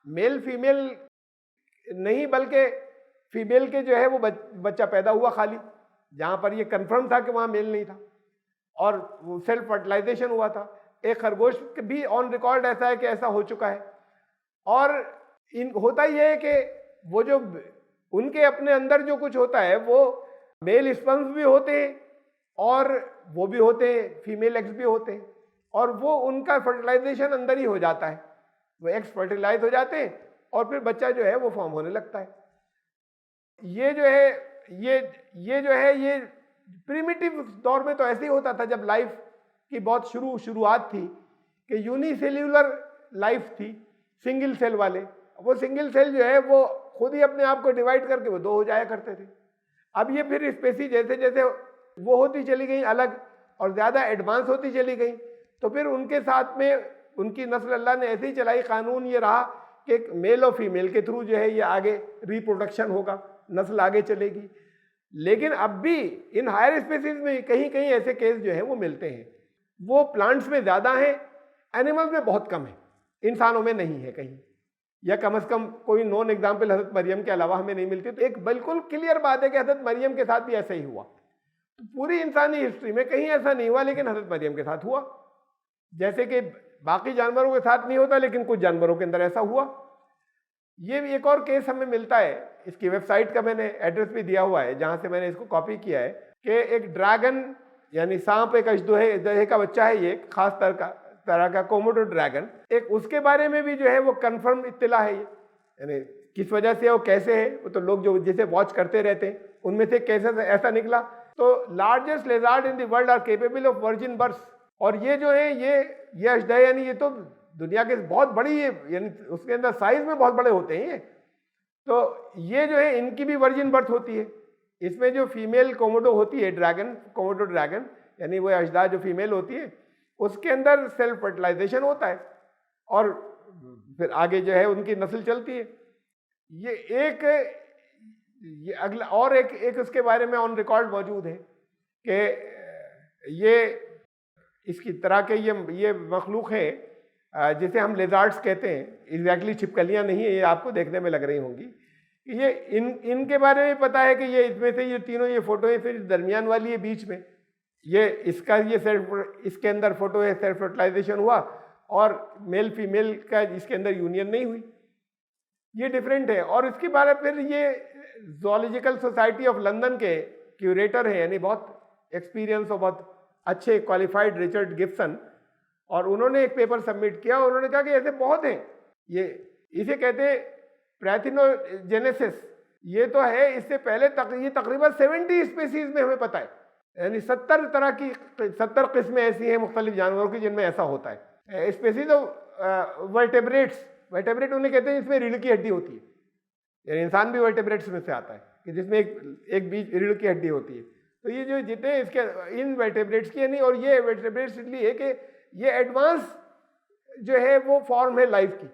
میل فیمیل نہیں بلکہ فیمیل کے جو ہے وہ بچہ پیدا ہوا خالی، جہاں پر یہ کنفرم تھا کہ وہاں میل نہیں تھا، اور وہ سیلف فرٹیلائزیشن ہوا تھا۔ ایک خرگوش بھی آن ریکارڈ ایسا ہے کہ ایسا ہو چکا ہے۔ اور ہوتا یہ ہے کہ وہ جو ان کے اپنے اندر جو کچھ ہوتا ہے، وہ میل اسپرمز بھی ہوتے ہیں، اور وہ بھی ہوتے ہیں فیمیل ایگز بھی ہوتے ہیں، اور وہ ان کا فرٹیلائزیشن اندر ہی ہو جاتا ہے، وہ ایگز فرٹیلائز ہو جاتے ہیں، اور پھر بچہ جو ہے وہ فارم ہونے لگتا ہے۔ یہ جو ہے یہ پریمیٹیو دور میں تو ایسے ہی ہوتا تھا، جب لائف کی بہت شروعات تھی، کہ یونی سیلولر لائف تھی، سنگل سیل والے، وہ سنگل سیل جو ہے وہ خود ہی اپنے آپ کو ڈیوائڈ کر کے وہ 2 ہو جایا کرتے تھے۔ اب یہ پھر اسپیسی جیسے جیسے وہ ہوتی چلی گئی الگ، اور زیادہ ایڈوانس ہوتی چلی گئی، تو پھر ان کے ساتھ میں ان کی نسل اللہ نے ایسے ہی چلائی۔ قانون یہ رہا کہ ایک میل اور فیمیل کے تھرو جو ہے یہ آگے ریپروڈکشن ہوگا، نسل آگے چلے گی۔ لیکن اب بھی ان ہائر اسپیسیز میں کہیں کہیں ایسے کیس جو ہیں وہ ملتے ہیں، وہ پلانٹس میں زیادہ ہیں، اینیملز میں بہت کم ہیں، انسانوں میں نہیں ہے کہیں، یا کم از کم کوئی نون ایگزامپل حضرت مریم کے علاوہ ہمیں نہیں ملتی۔ تو ایک بالکل کلیئر بات ہے کہ حضرت مریم کے ساتھ بھی ایسا ہی ہوا۔ تو پوری انسانی ہسٹری میں کہیں ایسا نہیں ہوا، لیکن حضرت مریم کے ساتھ ہوا، جیسے کہ باقی جانوروں کے ساتھ نہیں ہوتا، لیکن کچھ جانوروں کے اندر ایسا ہوا۔ یہ بھی ایک اور کیس ہمیں ملتا ہے، اس کی ویب سائٹ کا میں نے ایڈریس بھی دیا ہوا ہے جہاں سے میں نے اس کو کاپی کیا ہے، کہ ایک ڈریگن یعنی سانپ، ایک اژدہے کا بچہ ہے، یہ ایک خاص طرح کا کوموڈو ڈریگن، ایک اس کے بارے میں بھی جو ہے وہ کنفرم اطلاع ہے، یعنی کس وجہ سے وہ کیسے ہے، وہ تو لوگ جو جسے واچ کرتے رہتے ہیں ان میں سے کیسے ایسا نکلا۔ تو largest lizard in the world are capable of virgin birth, اور یہ جو ہے یہ اژدہے، یعنی یہ تو دنیا کے بہت بڑی ہے، یعنی اس کے اندر سائز میں بہت بڑے ہوتے ہیں، تو یہ جو ہے ان کی بھی ورجن برتھ ہوتی ہے۔ اس میں جو فیمیل کوموڈو ہوتی ہے، کوموڈو ڈریگن، یعنی وہ اژدہا جو فیمیل ہوتی ہے، اس کے اندر سیلف فرٹیلائزیشن ہوتا ہے، اور پھر آگے جو ہے ان کی نسل چلتی ہے۔ یہ اگلا اور ایک اس کے بارے میں آن ریکارڈ موجود ہے کہ یہ اس کی طرح کے یہ مخلوق ہے جسے ہم لیزارڈز کہتے ہیں، ایگزیکٹلی چھپکلیاں نہیں ہیں، یہ آپ کو دیکھنے میں لگ رہی ہوں گی۔ یہ ان کے بارے میں پتہ ہے کہ یہ اس میں سے یہ تینوں، یہ فوٹو ہے، پھر درمیان والی ہے بیچ میں، یہ اس کا یہ اس کے اندر فوٹو ہے، سیلف فرٹیلائزیشن ہوا، اور میل فیمیل کا اس کے اندر یونین نہیں ہوئی، یہ ڈفرینٹ ہے. اور اس کے بعد پھر یہ زوالوجیکل سوسائٹی آف لندن کے کیوریٹر ہیں، یعنی بہت ایکسپیرینس اور بہت اچھے کوالیفائڈ، رچرڈ گبسن، اور انہوں نے ایک پیپر سبمٹ کیا. انہوں نے کہا کہ ایسے بہت ہیں، یہ اسے کہتے ہیں پریتھینوجینیسس. یہ تو ہے اس سے پہلے یہ تقریباً 70 اسپیسیز میں ہمیں پتہ ہے، یعنی 70 طرح کی 70 قسمیں ایسی ہیں مختلف جانوروں کی جن میں ایسا ہوتا ہے. اسپیسیز آف ورٹیبریٹس، ورٹیبریٹ انہیں کہتے ہیں جس میں ریڑھ کی ہڈی ہوتی ہے، یعنی انسان بھی ورٹیبریٹس میں سے آتا ہے کہ جس میں ایک بیچ ریڑھ کی ہڈی ہوتی ہے. تو یہ جو جتنے اس کے ان ورٹیبریٹس کی یعنی، اور یہ ورٹیبریٹس اس لیے ہے کہ یہ ایڈوانس جو ہے وہ فارم ہے لائف کی،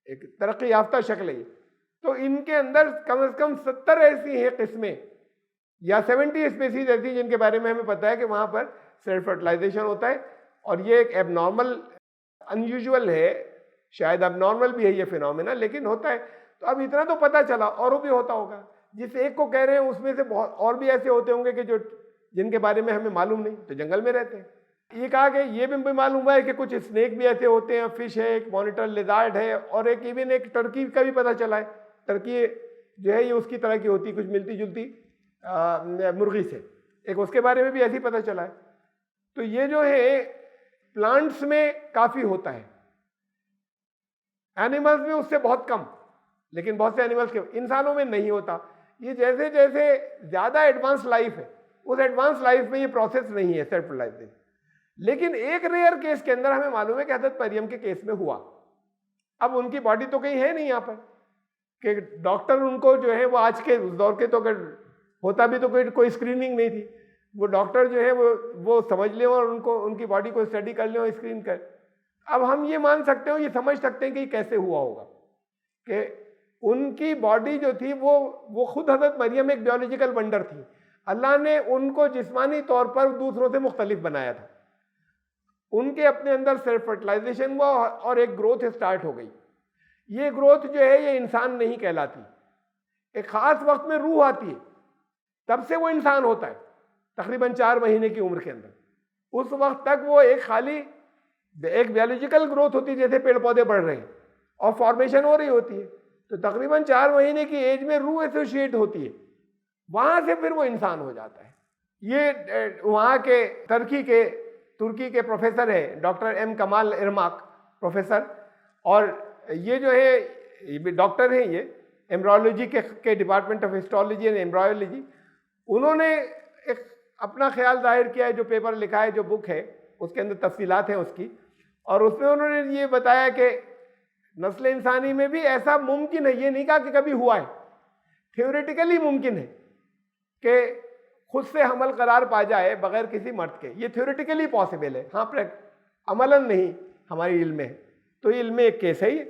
ایک ترقی یافتہ شکل ہے. تو ان کے اندر کم از کم 70 ایسی ہیں قسمیں یا 70 اسپیسیز ایسی ہیں جن کے بارے میں ہمیں پتہ ہے کہ وہاں پر سیلف فرٹیلائزیشن ہوتا ہے. اور یہ ایک ایب نارمل، ان یوزول ہے، شاید اب نارمل بھی ہے یہ فینومینا، لیکن ہوتا ہے. تو اب اتنا تو پتہ چلا، اوروں بھی ہوتا ہوگا. جس ایک کو کہہ رہے ہیں اس میں سے بہت اور بھی ایسے ہوتے ہوں گے کہ جن کے بارے میں ہمیں معلوم نہیں، تو جنگل میں رہتے ہیں. یہ کہا کہ یہ بھی معلوم ہوا ہے کہ کچھ اسنیک بھی ایسے ہوتے ہیں، فش ہے، ایک مانیٹر لیزارڈ ہے، اور ایک ایون ایک ٹرکی کا بھی پتہ چلا ہے. ٹرکی جو ہے یہ اس کی طرح کی ہوتی، کچھ ملتی جلتی مرغی سے، ایک اس کے بارے میں بھی ایسے ہی پتہ چلا ہے. تو یہ جو ہے پلانٹس میں کافی ہوتا ہے، اینیملز میں اس سے بہت کم، لیکن بہت سے اینیملز کے انسانوں میں نہیں ہوتا. یہ جیسے جیسے زیادہ ایڈوانس لائف ہے، اس ایڈوانس لائف میں یہ پروسیس نہیں ہے سیلف فرٹیلائزیشن. لیکن ایک ریئر کیس کے اندر ہمیں معلوم ہے کہ حضرت مریم کے کیس میں ہوا. اب ان کی باڈی تو کہیں ہے نہیں یہاں پر کہ ڈاکٹر ان کو جو ہے وہ آج کے اس دور کے تو اگر ہوتا بھی تو کوئی اسکریننگ نہیں تھی، وہ ڈاکٹر جو ہے وہ سمجھ لیں اور ان کی باڈی کو اسٹڈی کر لیں اور اسکرین کر. اب ہم یہ مان سکتے ہیں، یہ سمجھ سکتے ہیں کہ یہ کیسے ہوا ہوگا کہ ان کی باڈی جو تھی وہ خود حضرت مریم ایک بیولوجیکل ونڈر تھی. اللہ نے ان کو جسمانی طور پر دوسروں سے مختلف بنایا تھا. ان کے اپنے اندر سیلف فرٹیلائزیشن ہوا اور ایک گروتھ اسٹارٹ ہو گئی. یہ گروتھ جو ہے یہ انسان نہیں کہلاتی، ایک خاص وقت میں روح آتی ہے، تب سے وہ انسان ہوتا ہے تقریباً 4 مہینے کی عمر کے اندر. اس وقت تک وہ ایک بیولوجیکل گروتھ ہوتی ہے، جیسے پیڑ پودے بڑھ رہے ہیں اور فارمیشن ہو رہی ہوتی ہے. تو تقریباً 4 مہینے کی ایج میں روح ایسوشیٹ ہوتی ہے، وہاں سے پھر وہ انسان ہو جاتا ہے. یہ وہاں کے ترکی کے پروفیسر ہے ڈاکٹر ایم کمال ارماک پروفیسر، اور یہ جو ہے ڈاکٹر ہیں، یہ ایمبرائیولوجی کے ڈپارٹمنٹ آف ہسٹولوجی اینڈ ایمبرائیولوجی. انہوں نے ایک اپنا خیال ظاہر کیا ہے، جو پیپر لکھا ہے، جو بک ہے اس کے اندر تفصیلات ہیں اس کی، اور اس میں انہوں نے یہ بتایا کہ نسل انسانی میں بھی ایسا ممکن ہے. یہ نہیں کہا کہ کبھی ہوا ہے، تھیوریٹیکلی ممکن ہے کہ خود سے حمل قرار پا جائے بغیر کسی مرد کے. یہ تھیوریٹیکلی پاسبل ہے، ہاں عملاً نہیں ہماری علم میں ہے. تو یہ علم میں ایک کیس ہے، یہ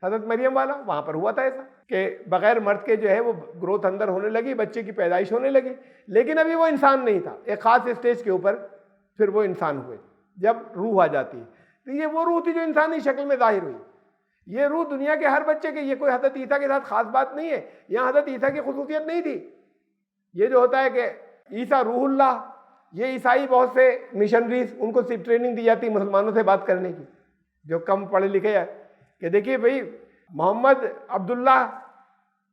حضرت مریم والا، وہاں پر ہوا تھا ایسا کہ بغیر مرد کے جو ہے وہ گروتھ اندر ہونے لگی، بچے کی پیدائش ہونے لگی، لیکن ابھی وہ انسان نہیں تھا. ایک خاص اسٹیج کے اوپر پھر وہ انسان ہوئے جب روح آ جاتی ہے. تو یہ وہ روح تھی جو انسانی شکل میں ظاہر ہوئی. یہ روح دنیا کے ہر بچے کے، یہ کوئی حضرت عیسیٰ کے ساتھ خاص بات نہیں ہے. یہاں حضرت عیسیٰ کی خصوصیت نہیں تھی. یہ جو ہوتا ہے کہ عیسیٰ روح اللہ، یہ عیسائی بہت سے مشنریز ان کو صرف ٹریننگ دی جاتی مسلمانوں سے بات کرنے کی جو کم پڑھے لکھے ہیں، کہ دیکھیے بھائی محمد عبداللہ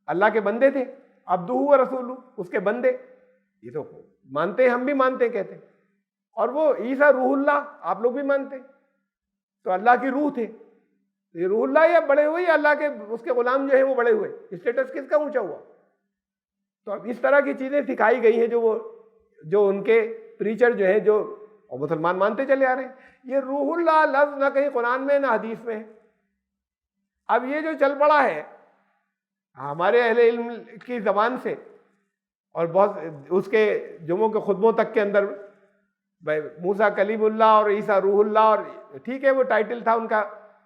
اللہ کے بندے تھے، عبدہ و رسولہ اس کے بندے، یہ تو مانتے ہیں، ہم بھی مانتے ہیں کہتے ہیں. اور وہ عیسیٰ روح اللہ آپ لوگ بھی مانتے ہیں، تو اللہ کی روح تھے. یہ روح اللہ یا بڑے ہوئے، یا اللہ کے اس کے غلام جو ہیں وہ بڑے ہوئے، اسٹیٹس کس کا اونچا ہوا؟ تو اب اس طرح کی چیزیں سکھائی گئی ہیں جو ان کے پریچر جو ہے جو مسلمان مانتے چلے آ رہے ہیں. یہ روح اللہ لفظ نہ کہیں قرآن میں نہ حدیث میں ہے. اب یہ جو چل پڑا ہے ہمارے اہل علم کی زبان سے، اور بہت اس کے جمعوں کے خطبوں تک کے اندر موسیٰ کلیم اللہ اور عیسیٰ روح اللہ، اور ٹھیک ہے وہ ٹائٹل تھا ان کا،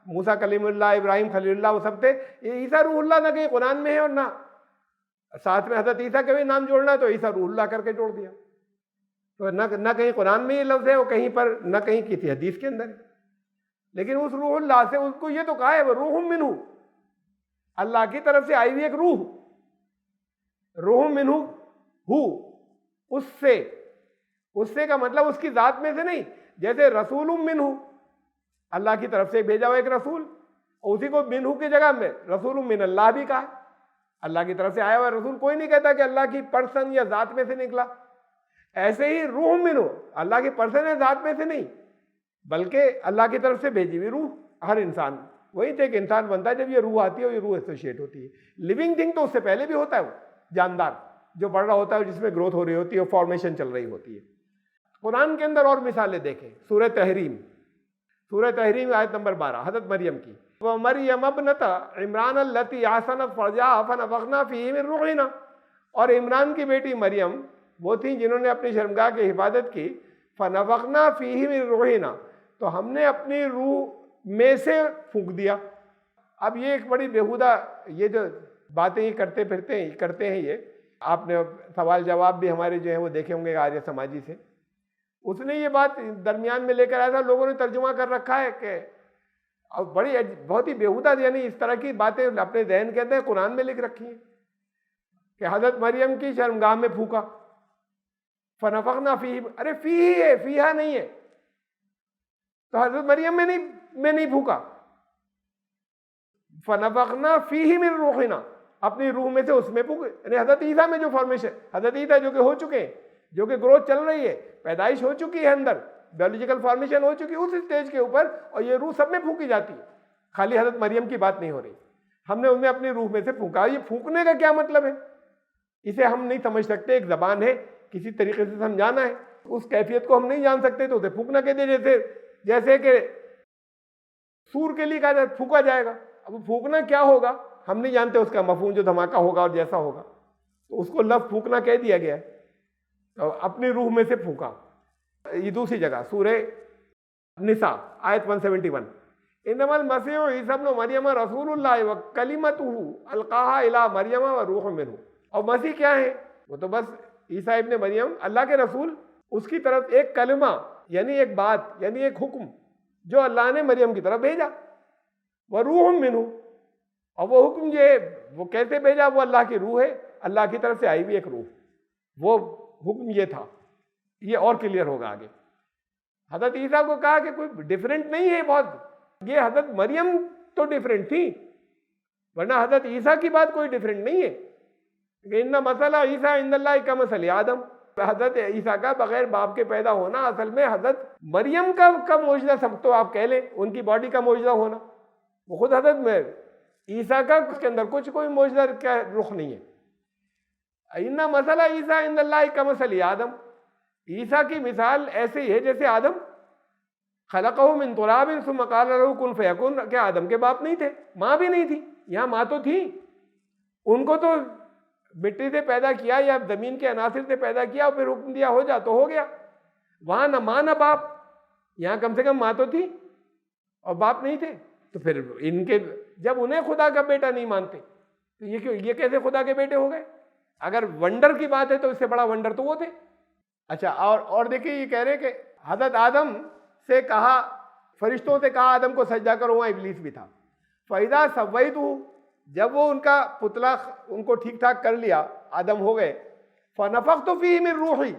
موسیٰ کلیم اللہ، ابراہیم خلیل اللہ، وہ سب تھے. یہ عیسیٰ روح اللہ نہ کہیں قرآن میں ہے اور نہ ساتھ میں حضرت عیسیٰ کا بھی نام جوڑنا ہے تو عیسیٰ روح اللہ کر کے جوڑ دیا. تو نہ کہیں قرآن میں یہ لفظ ہے، وہ کہیں پر نہ کہیں کسی حدیث کے اندر ہے. لیکن اس روح اللہ سے اس کو یہ تو کہا ہے وہ روح منہ، اللہ کی طرف سے آئی ہوئی ایک روح، روح منہ ہو، اس سے اس سے کا مطلب اس کی ذات میں سے نہیں، جیسے رسول منہ، اللہ کی طرف سے بھیجا ہوا ایک رسول، اور اسی کو منہ کی جگہ میں رسول من اللہ بھی کہا، اللہ کی طرف سے آیا ہوا رسول کوئی نہیں کہتا کہ اللہ کی پرسن یا ذات میں سے نکلا۔ ایسے ہی روح منہ، اللہ کی پرسن یا ذات میں سے نہیں بلکہ اللہ کی طرف سے بھیجی ہوئی روح۔ ہر انسان وہی تو ایک انسان بنتا ہے جب یہ روح آتی ہے اور یہ روح ایسوشیٹ ہوتی ہے۔ لیونگ تھنگ تو اس سے پہلے بھی ہوتا ہے، وہ جاندار جو بڑھ رہا ہوتا ہے، جس میں گروتھ ہو رہی ہوتی ہے، فارمیشن چل رہی ہوتی ہے۔ قرآن کے اندر اور مثالیں دیکھیں، سورہ تحریم، سورہ تحریم آیت نمبر 12 حضرت مریم کی، وَمَرْيَمَ ابْنَتَ عِمْرَانَ الَّتِي أَحْصَنَتْ فَرْجَهَا فَنَفَخْنَا فِيهِ مِنْ رُوحِنَا، اور عمران کی بیٹی مریم وہ تھیں جنہوں نے اپنی شرمگاہ کی حفاظت کی، فَنَفَخْنَا فِيهِ مِنْ رُوحِنَا، تو ہم نے اپنی روح میں سے پھونک دیا۔ اب یہ ایک بڑی بیہودہ یہ جو باتیں یہ کرتے ہیں یہ آپ نے سوال جواب بھی ہمارے جو ہیں وہ دیکھے ہوں گے آریہ سماجی سے، اس نے یہ بات درمیان میں لے کر آیا تھا، لوگوں نے ترجمہ کر رکھا ہے کہ بڑی بہت ہی بیہودہ یعنی اس طرح کی باتیں اپنے ذہن کے اندر قرآن میں لکھ رکھی ہیں کہ حضرت مریم کی شرمگاہ میں پھونکا، فنفخنا فیہ، ارے فیہ ہے، فیہا نہیں ہے، تو حضرت مریم میں نہیں پھونکا، فنفخنا فیہ من روحنا، اپنی روح میں سے اس میں پھونکے، یعنی حضرت عیسیٰ میں جو فارمیشن، حضرت عیسیٰ جو کہ ہو چکے ہیں، جو کہ گروتھ چل رہی ہے، پیدائش ہو چکی ہے اندر، بیولوجیکل فارمیشن ہو چکی ہے اس اسٹیج کے اوپر، اور یہ روح سب میں پھونکی جاتی ہے، خالی حضرت مریم کی بات نہیں ہو رہی، ہم نے ان میں اپنی روح میں سے پھونکا۔ یہ پھونکنے کا کیا مطلب ہے؟ اسے ہم نہیں سمجھ سکتے، ایک زبان ہے، کسی طریقے سے سمجھانا ہے، اس کیفیت کو ہم نہیں جان سکتے تو اسے پھونکنا کہتے ہیں، جیسے کہ سور کے لیے کہا جائے پھونکا جائے گا، اب پھونکنا کیا ہوگا ہم نہیں جانتے، اس کا مفہوم جو دھماکہ ہوگا اور جیسا ہوگا، تو اس کو لفظ پھونکنا کہہ دیا گیا ہے، اپنی روح میں سے پھونکا۔ یہ دوسری جگہ سورہ نساء آیت 171، انما المسیح عیسی ابن مریم رسول اللہ وکلمتہ القاها الی مریم وروح منہ، اور مسیح کیا ہے؟ وہ تو بس عیسیٰ ابن مریم اللہ کے رسول، اس کی طرف ایک کلمہ یعنی ایک بات یعنی ایک حکم جو اللہ نے مریم کی طرف بھیجا، وروح منہ، اور وہ حکم وہ کیسے بھیجا؟ وہ اللہ کی روح ہے، اللہ کی طرف سے آئی بھی ایک روح، وہ حکم یہ تھا، یہ اور کلیئر ہوگا آگے۔ حضرت عیسیٰ کو کہا کہ کوئی ڈیفرنٹ نہیں ہے بہت، یہ حضرت مریم تو ڈیفرنٹ تھی، ورنہ حضرت عیسیٰ کی بات کوئی ڈیفرنٹ نہیں ہے، کہ ان مسئلہ عیسیٰ عند اللہ کمثل آدم، حضرت عیسیٰ کا بغیر باپ کے پیدا ہونا اصل میں حضرت مریم کا معجزہ سب تو آپ کہہ لیں، ان کی باڈی کا معجزہ ہونا، وہ خود حضرت میں عیسیٰ کا اس کے اندر کچھ کوئی معجزہ کا رخ نہیں ہے۔ ان مسئلہ عیسیٰ عند اللہ کمثل آدم، عیسیٰ کی مثال ایسے ہی ہے جیسے آدم، خلقہ من تراب ثم قال له کن فیکن، کہ آدم کے باپ نہیں تھے، ماں بھی نہیں تھی، یہاں ماں تو تھی، ان کو تو مٹی سے پیدا کیا یا زمین کے عناصر سے پیدا کیا اور پھر حکم دیا ہو جا تو ہو گیا، وہاں نہ ماں نہ باپ، یہاں کم سے کم ماں تو تھی اور باپ نہیں تھے، تو پھر ان کے جب انہیں خدا کا بیٹا نہیں مانتے تو یہ کیسے خدا کے بیٹے ہو گئے؟ اگر ونڈر کی بات ہے تو اس سے بڑا ونڈر تو وہ تھے۔ اچھا اور دیکھیے یہ کہہ رہے کہ حضرت آدم سے کہا، فرشتوں سے کہا آدم کو سجدہ کرو، وہاں ابلیس بھی تھا، فَإِذَا سَوَّيْتُهُ، جب وہ ان کا پتلا ان کو ٹھیک ٹھاک کر لیا، آدم ہو گئے، فَنَفَخْتُ فِيهِ مِن رُوحِي،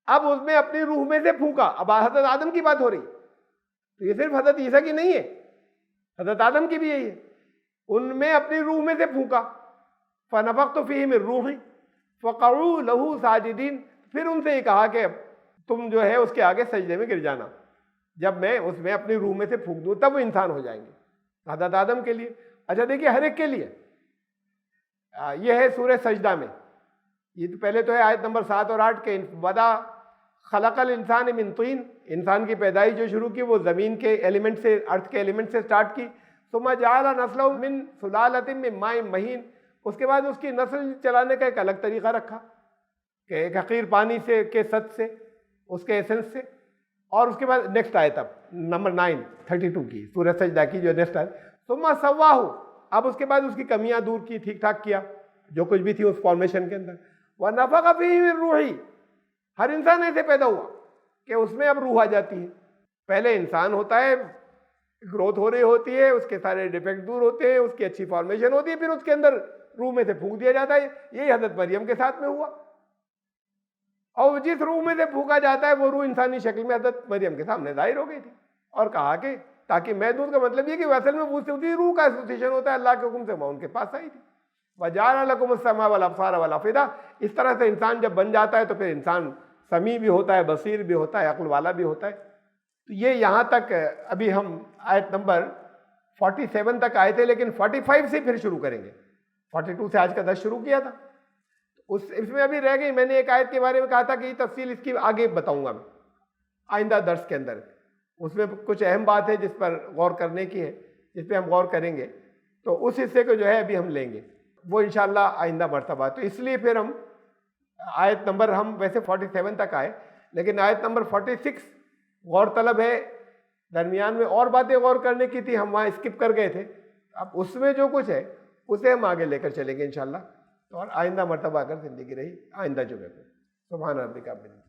اب اس میں اپنی روح میں سے پھونکا، اب حضرت آدم کی بات ہو رہی، تو یہ صرف حضرت عیسیٰ کی نہیں ہے، حضرت آدم کی بھی یہی ہے، ان میں اپنی روح میں سے پھونکا، فَنَفَخْتُ فِيهِ مِن رُوحِي فَقَعُوا لَهُ سَاجِدِينَ، پھر ان سے یہ کہا کہ تم جو ہے اس کے آگے سجدے میں گر جانا، جب میں اس میں اپنی روح میں سے پھونک دوں تب وہ انسان ہو جائیں گے، حضرت آدم کے لیے۔ اچھا دیکھیے ہر ایک کے لیے، یہ ہے سورہ سجدہ میں، یہ تو پہلے تو ہے آیت نمبر 7 اور 8 کے بدا خلق الانسان من طین، انسان کی پیدائش جو شروع کی وہ زمین کے ایلیمنٹ سے، ارتھ کے ایلیمنٹ سے سٹارٹ کی، ثم جعل نسلہ من سلالۃ من ماء مہین، اس کے بعد اس کی نسل چلانے کا ایک الگ طریقہ رکھا کہ ایک حقیر پانی سے کے سط سے، اس کے ایسنس سے، اور اس کے بعد نیکسٹ آیت اب نمبر 9 32 کی سورہ سجدہ کی جو نیکسٹ آیت، ثم سواہ، اب اس کے بعد اس کی کمیاں دور کی، ٹھیک ٹھاک کیا جو کچھ بھی تھی اس فارمیشن کے اندر، وَنَفَخَ فِيهِ مِن رُوحِهِ، ہر انسان ایسے پیدا ہوا کہ اس میں اب روح آ جاتی ہے، پہلے انسان ہوتا ہے، گروتھ ہو رہی ہوتی ہے، اس کے سارے ڈیفیکٹ دور ہوتے ہیں، اس کی اچھی فارمیشن ہوتی ہے، پھر اس کے اندر روح میں سے پھونک دیا جاتا ہے، یہی حضرت مریم کے ساتھ میں ہوا، اور جس روح میں سے پھونکا جاتا ہے وہ روح انسانی شکل میں حضرت مریم کے سامنے ظاہر ہو گئی تھی اور کہا کہ تاکہ میں دوں، کا مطلب یہ کہ اصل میں وہ روح کا ایسوسیشن ہوتا ہے، اللہ کے حکم سے وہ ان کے پاس آئی تھی. وَجَعَلَ لَكُمُ السَّمْعَ وَالْأَبْصَارَ وَالْأَفْئِدَةَ. اس طرح سے انسان جب بن جاتا ہے تو پھر انسان سمیع بھی ہوتا ہے، بصیر بھی ہوتا ہے، عقل والا بھی ہوتا ہے. تو یہ یہاں تک ابھی ہم آیت نمبر 47 تک آئے تھے، لیکن 45 سے پھر شروع کریں گے. 42 سے آج کا درس شروع کیا تھا. اس میں ابھی رہ گئی، میں نے ایک آیت کے بارے میں کہا تھا کہ یہ تفصیل اس کی آگے بتاؤں گا میں آئندہ درس کے اندر. اس میں کچھ اہم بات ہے جس پر غور کرنے کی ہے، جس پہ ہم غور کریں گے. تو اس حصے کو جو ہے ابھی ہم لیں گے، وہ انشاءاللہ آئندہ مرتبہ. تو اس لیے پھر ہم آیت نمبر، ہم ویسے 47 تک آئے، لیکن آیت نمبر 46 غور طلب ہے. درمیان میں اور باتیں غور کرنے کی تھی، ہم وہاں اسکپ کر گئے تھے. اب اس میں جو کچھ ہے اسے ہم آگے لے کر چلیں گے انشاءاللہ. اور آئندہ مرتبہ اگر زندگی رہی، آئندہ جمعے کو. سبحان ربک رب العزت